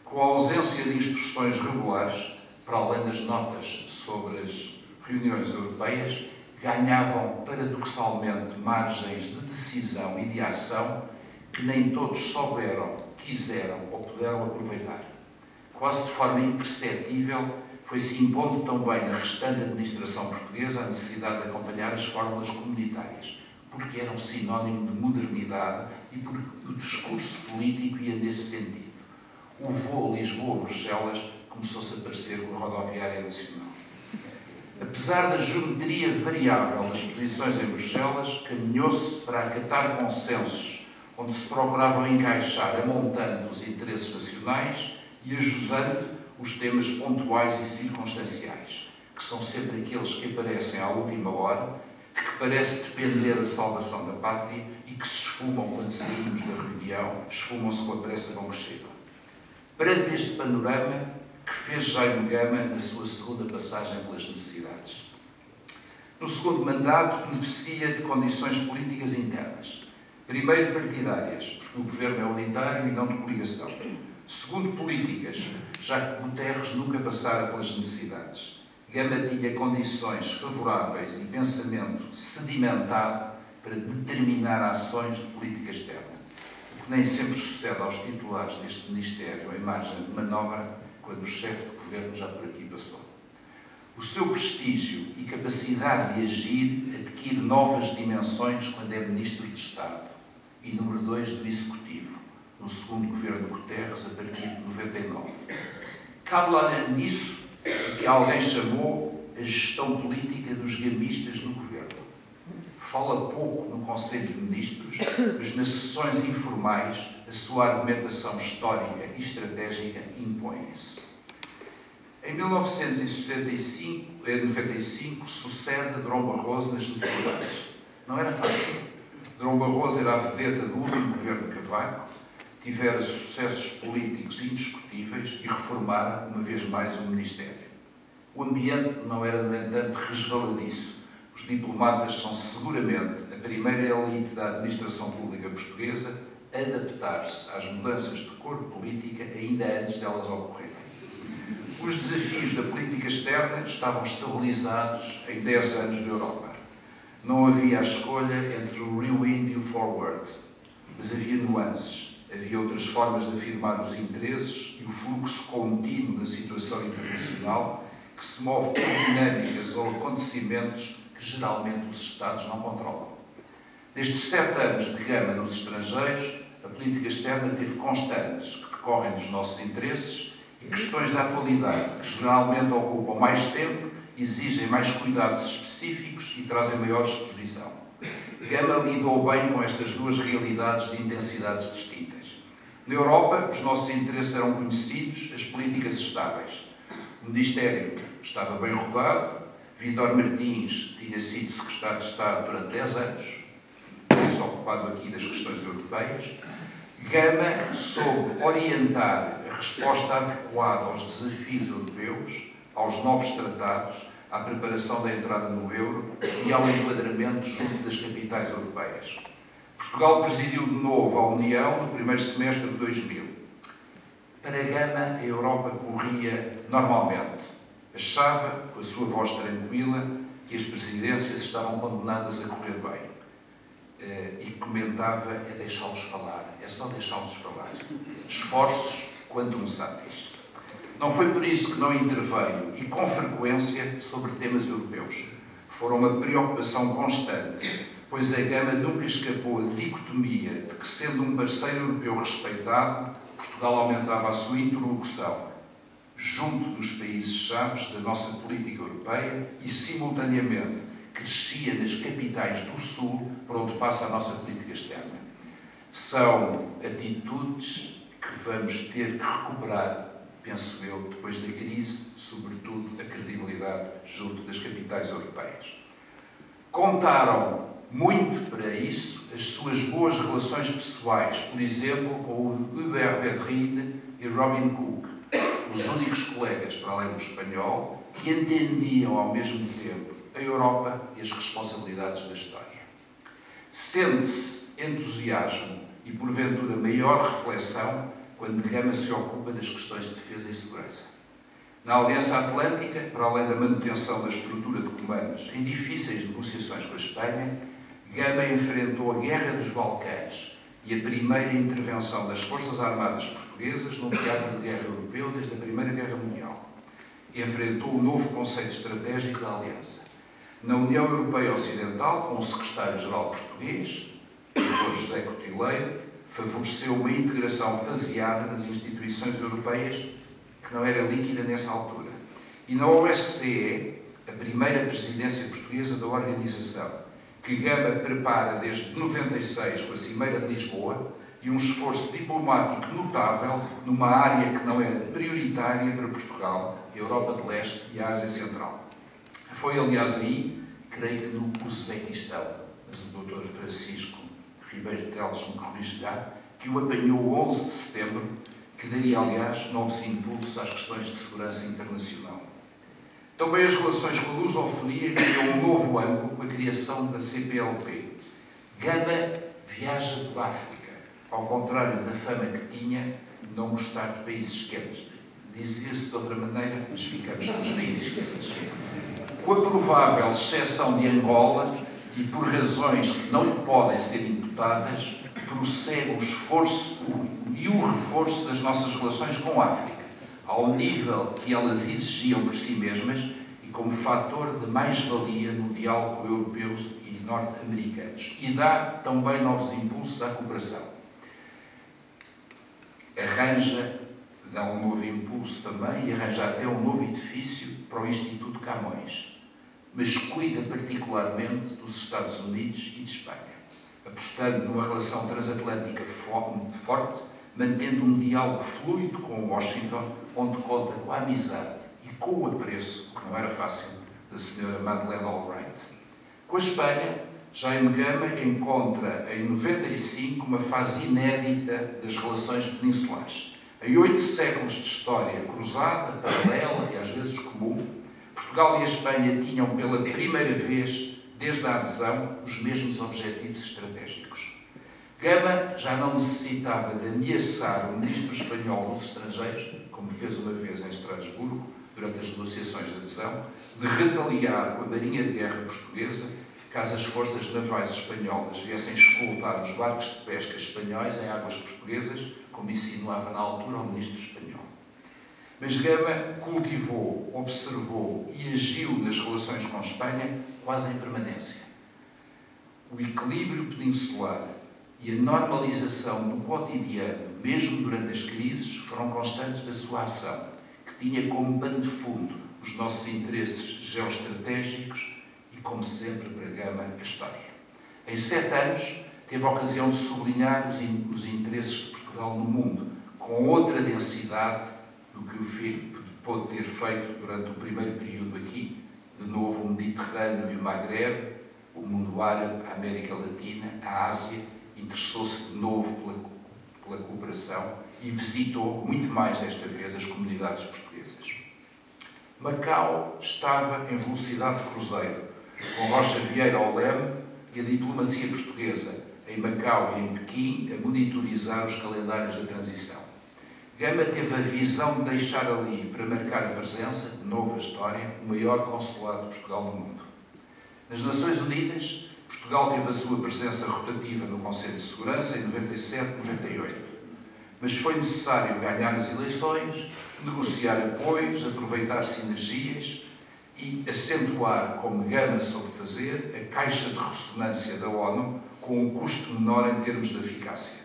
com a ausência de instruções regulares, para além das notas sobre as reuniões europeias, ganhavam paradoxalmente margens de decisão e de ação que nem todos souberam, quiseram ou puderam aproveitar. Quase de forma imperceptível, foi-se impondo também na restante administração portuguesa a necessidade de acompanhar as fórmulas comunitárias, porque era um sinónimo de modernidade e porque o discurso político ia nesse sentido. O voo Lisboa-Bruxelas começou-se a parecer com a rodoviária nacional. Apesar da geometria variável das posições em Bruxelas, caminhou-se para acatar consensos, onde se procuravam encaixar amontando os interesses nacionais e ajusando os temas pontuais e circunstanciais, que são sempre aqueles que aparecem à última hora, de que parece depender a salvação da pátria e que se esfumam quando saímos da reunião, esfumam-se com a pressa com que chegam. Perante este panorama, que fez Jaime Gama na sua segunda passagem pelas necessidades. No segundo mandato, beneficia de condições políticas internas. Primeiro, partidárias, porque o governo é unitário e não de coligação. Segundo, políticas, já que Guterres nunca passara pelas necessidades. Gama tinha condições favoráveis e pensamento sedimentado para determinar ações de política externa, o que nem sempre sucede aos titulares deste Ministério em margem de manobra, quando o chefe de governo já por aqui passou. O seu prestígio e capacidade de agir adquire novas dimensões quando é Ministro de Estado e número 2 do Executivo, no segundo governo de Guterres, a partir de 99. Cabe lá nisso o que alguém chamou a gestão política dos gamistas no governo. Fala pouco no Conselho de Ministros, mas nas sessões informais a sua argumentação histórica e estratégica impõe-se. Em 1995, sucede Durão Barroso nas necessidades. Não era fácil. Durão Barroso era a vedeta do último governo de Cavaco, tivera sucessos políticos indiscutíveis e reformara, uma vez mais, o Ministério. O ambiente não era, no entanto, resvaladiço. Os diplomatas são seguramente a primeira elite da administração pública portuguesa a adaptar-se às mudanças de cor política ainda antes delas ocorrerem. Os desafios da política externa estavam estabilizados em 10 anos de Europa. Não havia a escolha entre o rewind e o forward, mas havia nuances. Havia outras formas de afirmar os interesses e o fluxo contínuo da situação internacional que se move por dinâmicas ou acontecimentos que geralmente os Estados não controlam. Nestes 7 anos de Gama nos estrangeiros, a política externa teve constantes que decorrem dos nossos interesses e questões da atualidade, que geralmente ocupam mais tempo, exigem mais cuidados específicos e trazem maior exposição. Gama lidou bem com estas duas realidades de intensidades distintas. Na Europa, os nossos interesses eram conhecidos, as políticas estáveis. O Ministério estava bem rodado, Vítor Martins tinha sido secretário de Estado durante 10 anos, tem-se ocupado aqui das questões europeias. Gama soube orientar a resposta adequada aos desafios europeus, aos novos tratados, à preparação da entrada no euro e ao enquadramento junto das capitais europeias. Portugal presidiu de novo a União no primeiro semestre de 2000. Para Gama, a Europa corria normalmente. Achava, com a sua voz tranquila, que as presidências estavam condenadas a correr bem. e comentava é deixá-los falar, é só deixá-los falar. Esforços quantum sapiens. Não foi por isso que não interveio, e com frequência, sobre temas europeus. Foram uma preocupação constante, pois a Gama nunca escapou a dicotomia de que, sendo um parceiro europeu respeitado, Portugal aumentava a sua interlocução junto dos países-chave da nossa política europeia e, simultaneamente, crescia nas capitais do Sul, por onde passa a nossa política externa. São atitudes que vamos ter que recuperar, penso eu, depois da crise, sobretudo a credibilidade junto das capitais europeias. Contaram muito para isso as suas boas relações pessoais, por exemplo, com o Hubert Védrine e Robin Cook, os únicos colegas, para além do espanhol, que entendiam ao mesmo tempo a Europa e as responsabilidades da história. Sente-se entusiasmo e, porventura, maior reflexão quando Gama se ocupa das questões de defesa e segurança. Na Aliança Atlântica, para além da manutenção da estrutura de comandos em difíceis negociações com a Espanha, Gama enfrentou a Guerra dos Balcãs e a primeira intervenção das Forças Armadas Portuguesas num teatro de guerra europeu desde a Primeira Guerra Mundial. Enfrentou o novo conceito estratégico da Aliança. Na União Europeia Ocidental, com o secretário-geral português, o Dr. José Cotileiro, favoreceu uma integração faseada nas instituições europeias que não era líquida nessa altura. E na OSCE, a primeira presidência portuguesa da organização, que Gama prepara desde 96 com a Cimeira de Lisboa, e um esforço diplomático notável numa área que não era prioritária para Portugal, a Europa de Leste e a Ásia Central. Foi, aliás, aí, creio que no Uzbequistão, mas o Dr. Francisco Ribeiro Teles me corrigirá, que o apanhou 11 de setembro, que daria, aliás, novos impulsos às questões de segurança internacional. Também as relações com a lusofonia ganham um novo ângulo com a criação da CPLP. Gama viaja pela África, ao contrário da fama que tinha de não gostar de países quentes. Dizia-se de outra maneira, mas ficamos com os países quentes. Com a provável exceção de Angola, e por razões que não lhe podem ser imputadas, prossegue o esforço e o reforço das nossas relações com a África, ao nível que elas exigiam por si mesmas e como fator de mais-valia no diálogo com europeus e norte-americanos. E dá também novos impulsos à cooperação. Dá um novo impulso também e arranja até um novo edifício para o Instituto Camões, mas cuida particularmente dos Estados Unidos e de Espanha, apostando numa relação transatlântica forte, mantendo um diálogo fluido com Washington, onde conta com a amizade e com o apreço, que não era fácil, da Sra. Madeleine Albright. Com a Espanha, Jaime Gama encontra, em 95, uma fase inédita das relações peninsulares. Em 8 séculos de história cruzada, paralela e às vezes comum, Portugal e a Espanha tinham pela primeira vez, desde a adesão, os mesmos objetivos estratégicos. Gama já não necessitava de ameaçar o ministro espanhol dos estrangeiros, como fez uma vez em Estrasburgo, durante as negociações de adesão, de retaliar com a Marinha de Guerra portuguesa, caso as forças navais espanholas viessem escoltar os barcos de pesca espanhóis em águas portuguesas, como insinuava na altura o ministro espanhol. Mas Gama cultivou, observou e agiu nas relações com a Espanha quase em permanência. O equilíbrio peninsular e a normalização do cotidiano, mesmo durante as crises, foram constantes da sua ação, que tinha como pano de fundo os nossos interesses geoestratégicos e, como sempre, para Gama, a história. Em 7 anos, teve a ocasião de sublinhar os interesses de Portugal no mundo, com outra densidade do que o filho pôde ter feito durante o primeiro período aqui, de novo o Mediterrâneo e o Magreb, o mundo árabe, a América Latina, a Ásia, interessou-se de novo pela cooperação e visitou, muito mais desta vez, as comunidades portuguesas. Macau estava em velocidade de cruzeiro, com Rocha Vieira ao leme e a diplomacia portuguesa, em Macau e em Pequim, a monitorizar os calendários da transição. Gama teve a visão de deixar ali, para marcar a presença, de novo a história, o maior consulado de Portugal no mundo. Nas Nações Unidas, Portugal teve a sua presença rotativa no Conselho de Segurança em 97 e 98. Mas foi necessário ganhar as eleições, negociar apoios, aproveitar sinergias e acentuar, como Gama soube fazer, a caixa de ressonância da ONU com um custo menor em termos de eficácia.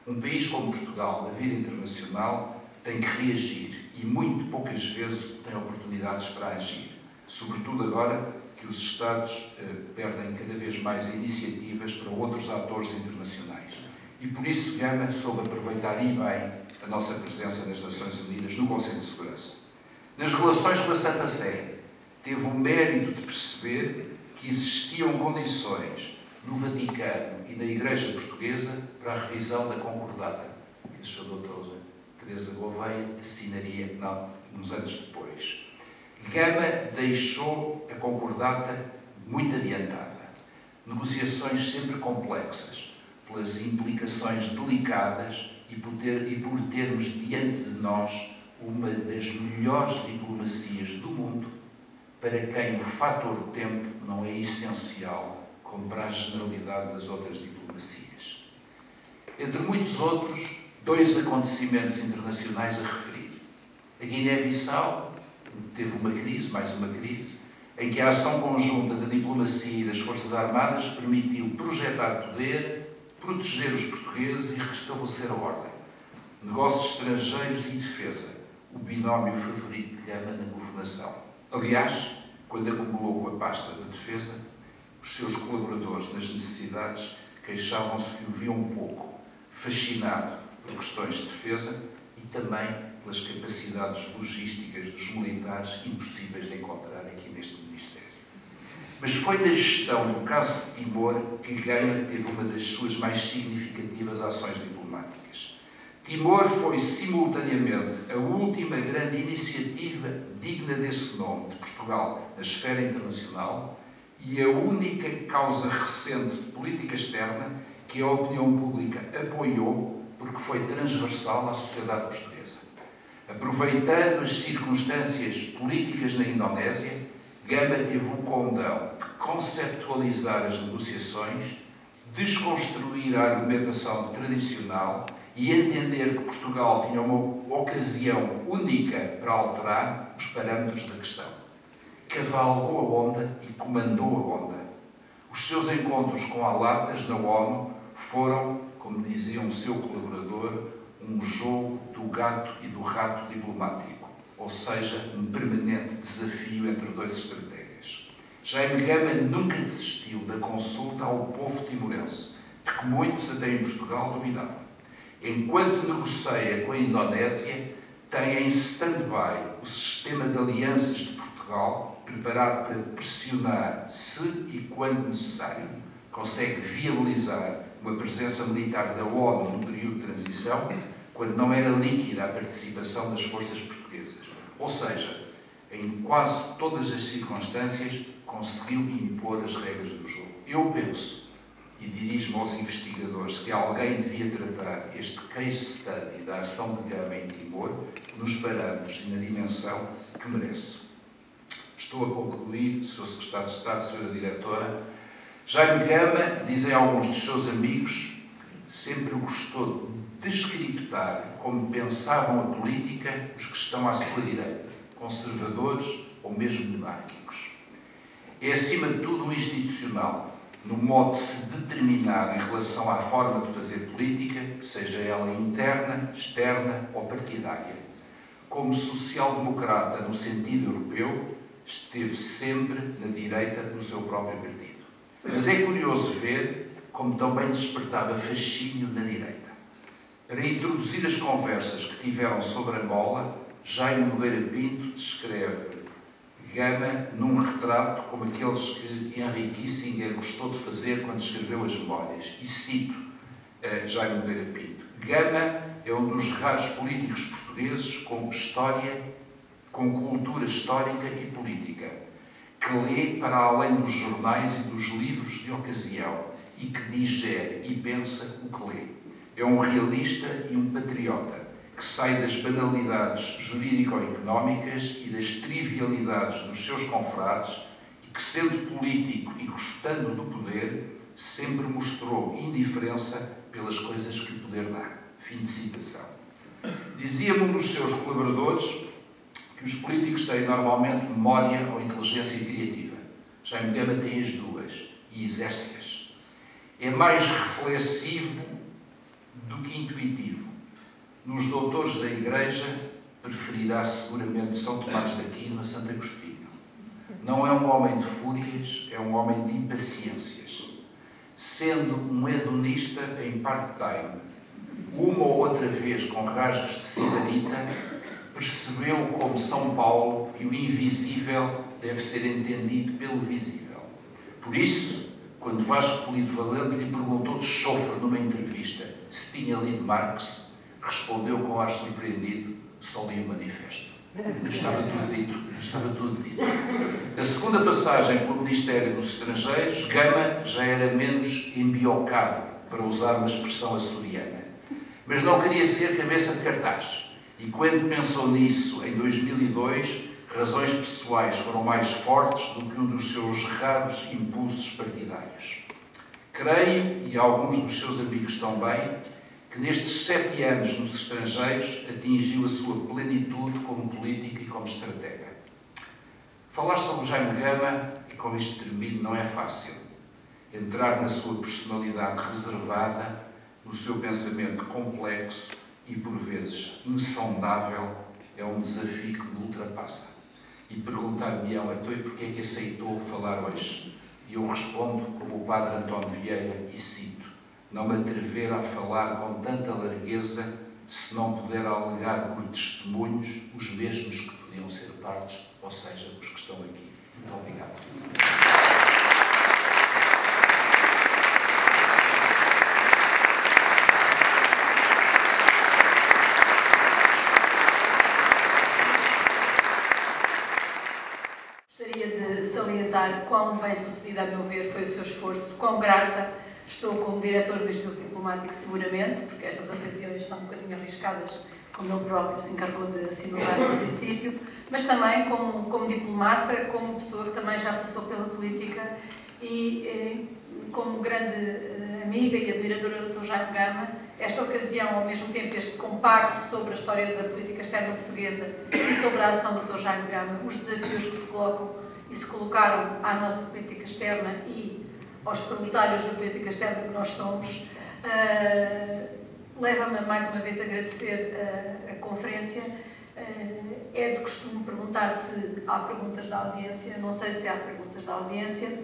Um país como Portugal, na vida internacional, tem que reagir e muito poucas vezes tem oportunidades para agir, sobretudo agora que os Estados perdem cada vez mais iniciativas para outros atores internacionais. E por isso Gama soube aproveitar e bem a nossa presença nas Nações Unidas no Conselho de Segurança. Nas relações com a Santa Sé, teve o mérito de perceber que existiam condições no Vaticano e na Igreja Portuguesa para a revisão da Concordata, que a Sra. Doutora Teresa Gouveia assinaria uns anos depois. Gama deixou a Concordata muito adiantada. Negociações sempre complexas, pelas implicações delicadas e por termos diante de nós uma das melhores diplomacias do mundo, para quem o fator tempo não é essencial, como para a generalidade das outras diplomacias. Entre muitos outros, 2 acontecimentos internacionais a referir. A Guiné-Bissau teve uma crise, mais uma crise, em que a ação conjunta da diplomacia e das Forças Armadas permitiu projetar poder, proteger os portugueses e restabelecer a ordem. Negócios estrangeiros e defesa, o binómio favorito de Gama na governação. Aliás, quando acumulou com a pasta da defesa, os seus colaboradores nas necessidades queixavam-se que o viam um pouco, fascinado por questões de defesa e também pelas capacidades logísticas dos militares impossíveis de encontrar aqui neste Ministério. Mas foi na gestão do caso de Timor que Gama teve uma das suas mais significativas ações diplomáticas. Timor foi, simultaneamente, a última grande iniciativa digna desse nome de Portugal na esfera internacional e a única causa recente de política externa que a opinião pública apoiou porque foi transversal à sociedade portuguesa. Aproveitando as circunstâncias políticas na Indonésia, Gama teve o condão de conceptualizar as negociações, desconstruir a argumentação tradicional e entender que Portugal tinha uma ocasião única para alterar os parâmetros da questão. Cavalgou a onda e comandou a onda. Os seus encontros com alatas na ONU foram, como dizia um seu colaborador, um jogo do gato e do rato diplomático, ou seja, um permanente desafio entre 2 estrategas. Jaime Gama nunca desistiu da consulta ao povo timorense, de que muitos até em Portugal duvidavam. Enquanto negocia com a Indonésia, tem em stand-by o sistema de alianças de Portugal, preparado para pressionar, se e quando necessário, consegue viabilizar uma presença militar da ONU no período de transição, quando não era líquida a participação das forças portuguesas. Ou seja, em quase todas as circunstâncias, conseguiu impor as regras do jogo. Eu penso, e dirijo-me aos investigadores, que alguém devia tratar este case study da ação de Gama em Timor nos parâmetros e na dimensão que merece. Estou a concluir, Sr. Secretário de Estado, Sra. Diretora. Jaime Gama, dizem alguns dos seus amigos, sempre gostou de descriptar como pensavam a política os que estão à sua direita, conservadores ou mesmo monárquicos. É, acima de tudo, um institucional, no modo de se determinar em relação à forma de fazer política, seja ela interna, externa ou partidária. Como social-democrata no sentido europeu, esteve sempre na direita do seu próprio partido. Mas é curioso ver como também despertava fascínio na direita. Para introduzir as conversas que tiveram sobre Angola, Jaime Nogueira Pinto descreve Gama num retrato como aqueles que Henry Kissinger gostou de fazer quando escreveu as Memórias. E cito Jaime Nogueira Pinto: Gama é um dos raros políticos portugueses com história, com cultura histórica e política, que lê para além dos jornais e dos livros de ocasião e que digere e pensa o que lê. É um realista e um patriota que sai das banalidades jurídico-económicas e das trivialidades dos seus confrades e que, sendo político e gostando do poder, sempre mostrou indiferença pelas coisas que o poder dá. Fim de citação. Dizia-me um dos seus colaboradores que os políticos têm normalmente memória ou inteligência criativa. Jaime Gama tem as duas e exerce-as. É mais reflexivo do que intuitivo. Nos doutores da Igreja, preferirá seguramente São Tomás de Aquino a Santo Agostinho. Não é um homem de fúrias, é um homem de impaciências. Sendo um hedonista em part-time, uma ou outra vez com rasgos de sibarita, percebeu, como São Paulo, que o invisível deve ser entendido pelo visível. Por isso, quando Vasco Polido Valente lhe perguntou de chofre numa entrevista se tinha lido Marx, respondeu com ar surpreendido: só li o manifesto. Estava tudo dito, estava tudo dito. A segunda passagem pelo Ministério dos Estrangeiros, Gama já era menos embiocado, para usar uma expressão açoriana. Mas não queria ser cabeça de cartaz. E quando pensou nisso, em 2002, razões pessoais foram mais fortes do que um dos seus raros impulsos partidários. Creio, e alguns dos seus amigos também, que nestes 7 anos nos estrangeiros atingiu a sua plenitude como político e como estratega. Falar sobre Jaime Gama, e com isto termino, não é fácil. Entrar na sua personalidade reservada, no seu pensamento complexo e, por vezes, insondável, é um desafio que me ultrapassa. E perguntar-me-ão, então, e porquê é que aceitou falar hoje? E eu respondo como o padre António Vieira, e cito: não me atrever a falar com tanta largueza se não puder alegar por testemunhos os mesmos que podiam ser partes, ou seja, os que estão aqui. Muito obrigado. Gostaria de salientar quão bem-sucedido, a meu ver, foi o seu esforço, quão grata estou como diretor do Instituto Diplomático, seguramente, porque estas ocasiões são um bocadinho arriscadas, como ele próprio se encarregou de assinalar no princípio, mas também como diplomata, como pessoa que também já passou pela política e como grande amiga e admiradora do Dr. Jaime Gama. Esta ocasião, ao mesmo tempo, este compacto sobre a história da política externa portuguesa e sobre a ação do Dr. Jaime Gama, os desafios que se colocam e se colocaram à nossa política externa e aos proletários da política externa que nós somos, leva-me mais uma vez a agradecer a conferência. É de costume perguntar se há perguntas da audiência. Não sei se há perguntas da audiência.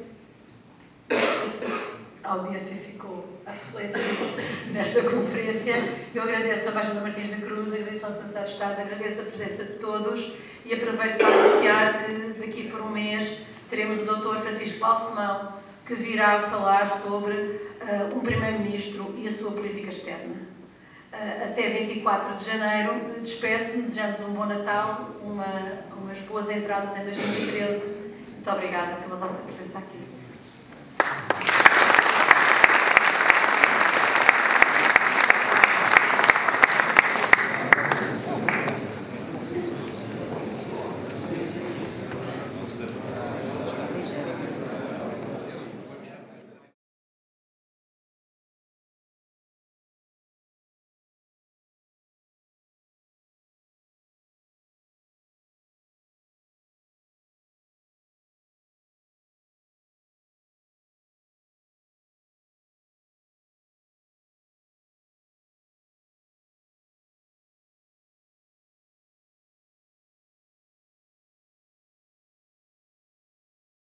A audiência ficou a refletir nesta conferência. Eu agradeço a Embaixador Martins da Cruz, agradeço ao Secretário de Estado, agradeço a presença de todos e aproveito para anunciar que daqui por um mês teremos o Dr. Francisco Balsemão, que virá falar sobre um Primeiro-Ministro e a sua política externa. Até 24 de janeiro, despeço-me, desejamos um bom Natal, umas boas entradas em 2013. Muito obrigada pela vossa presença aqui.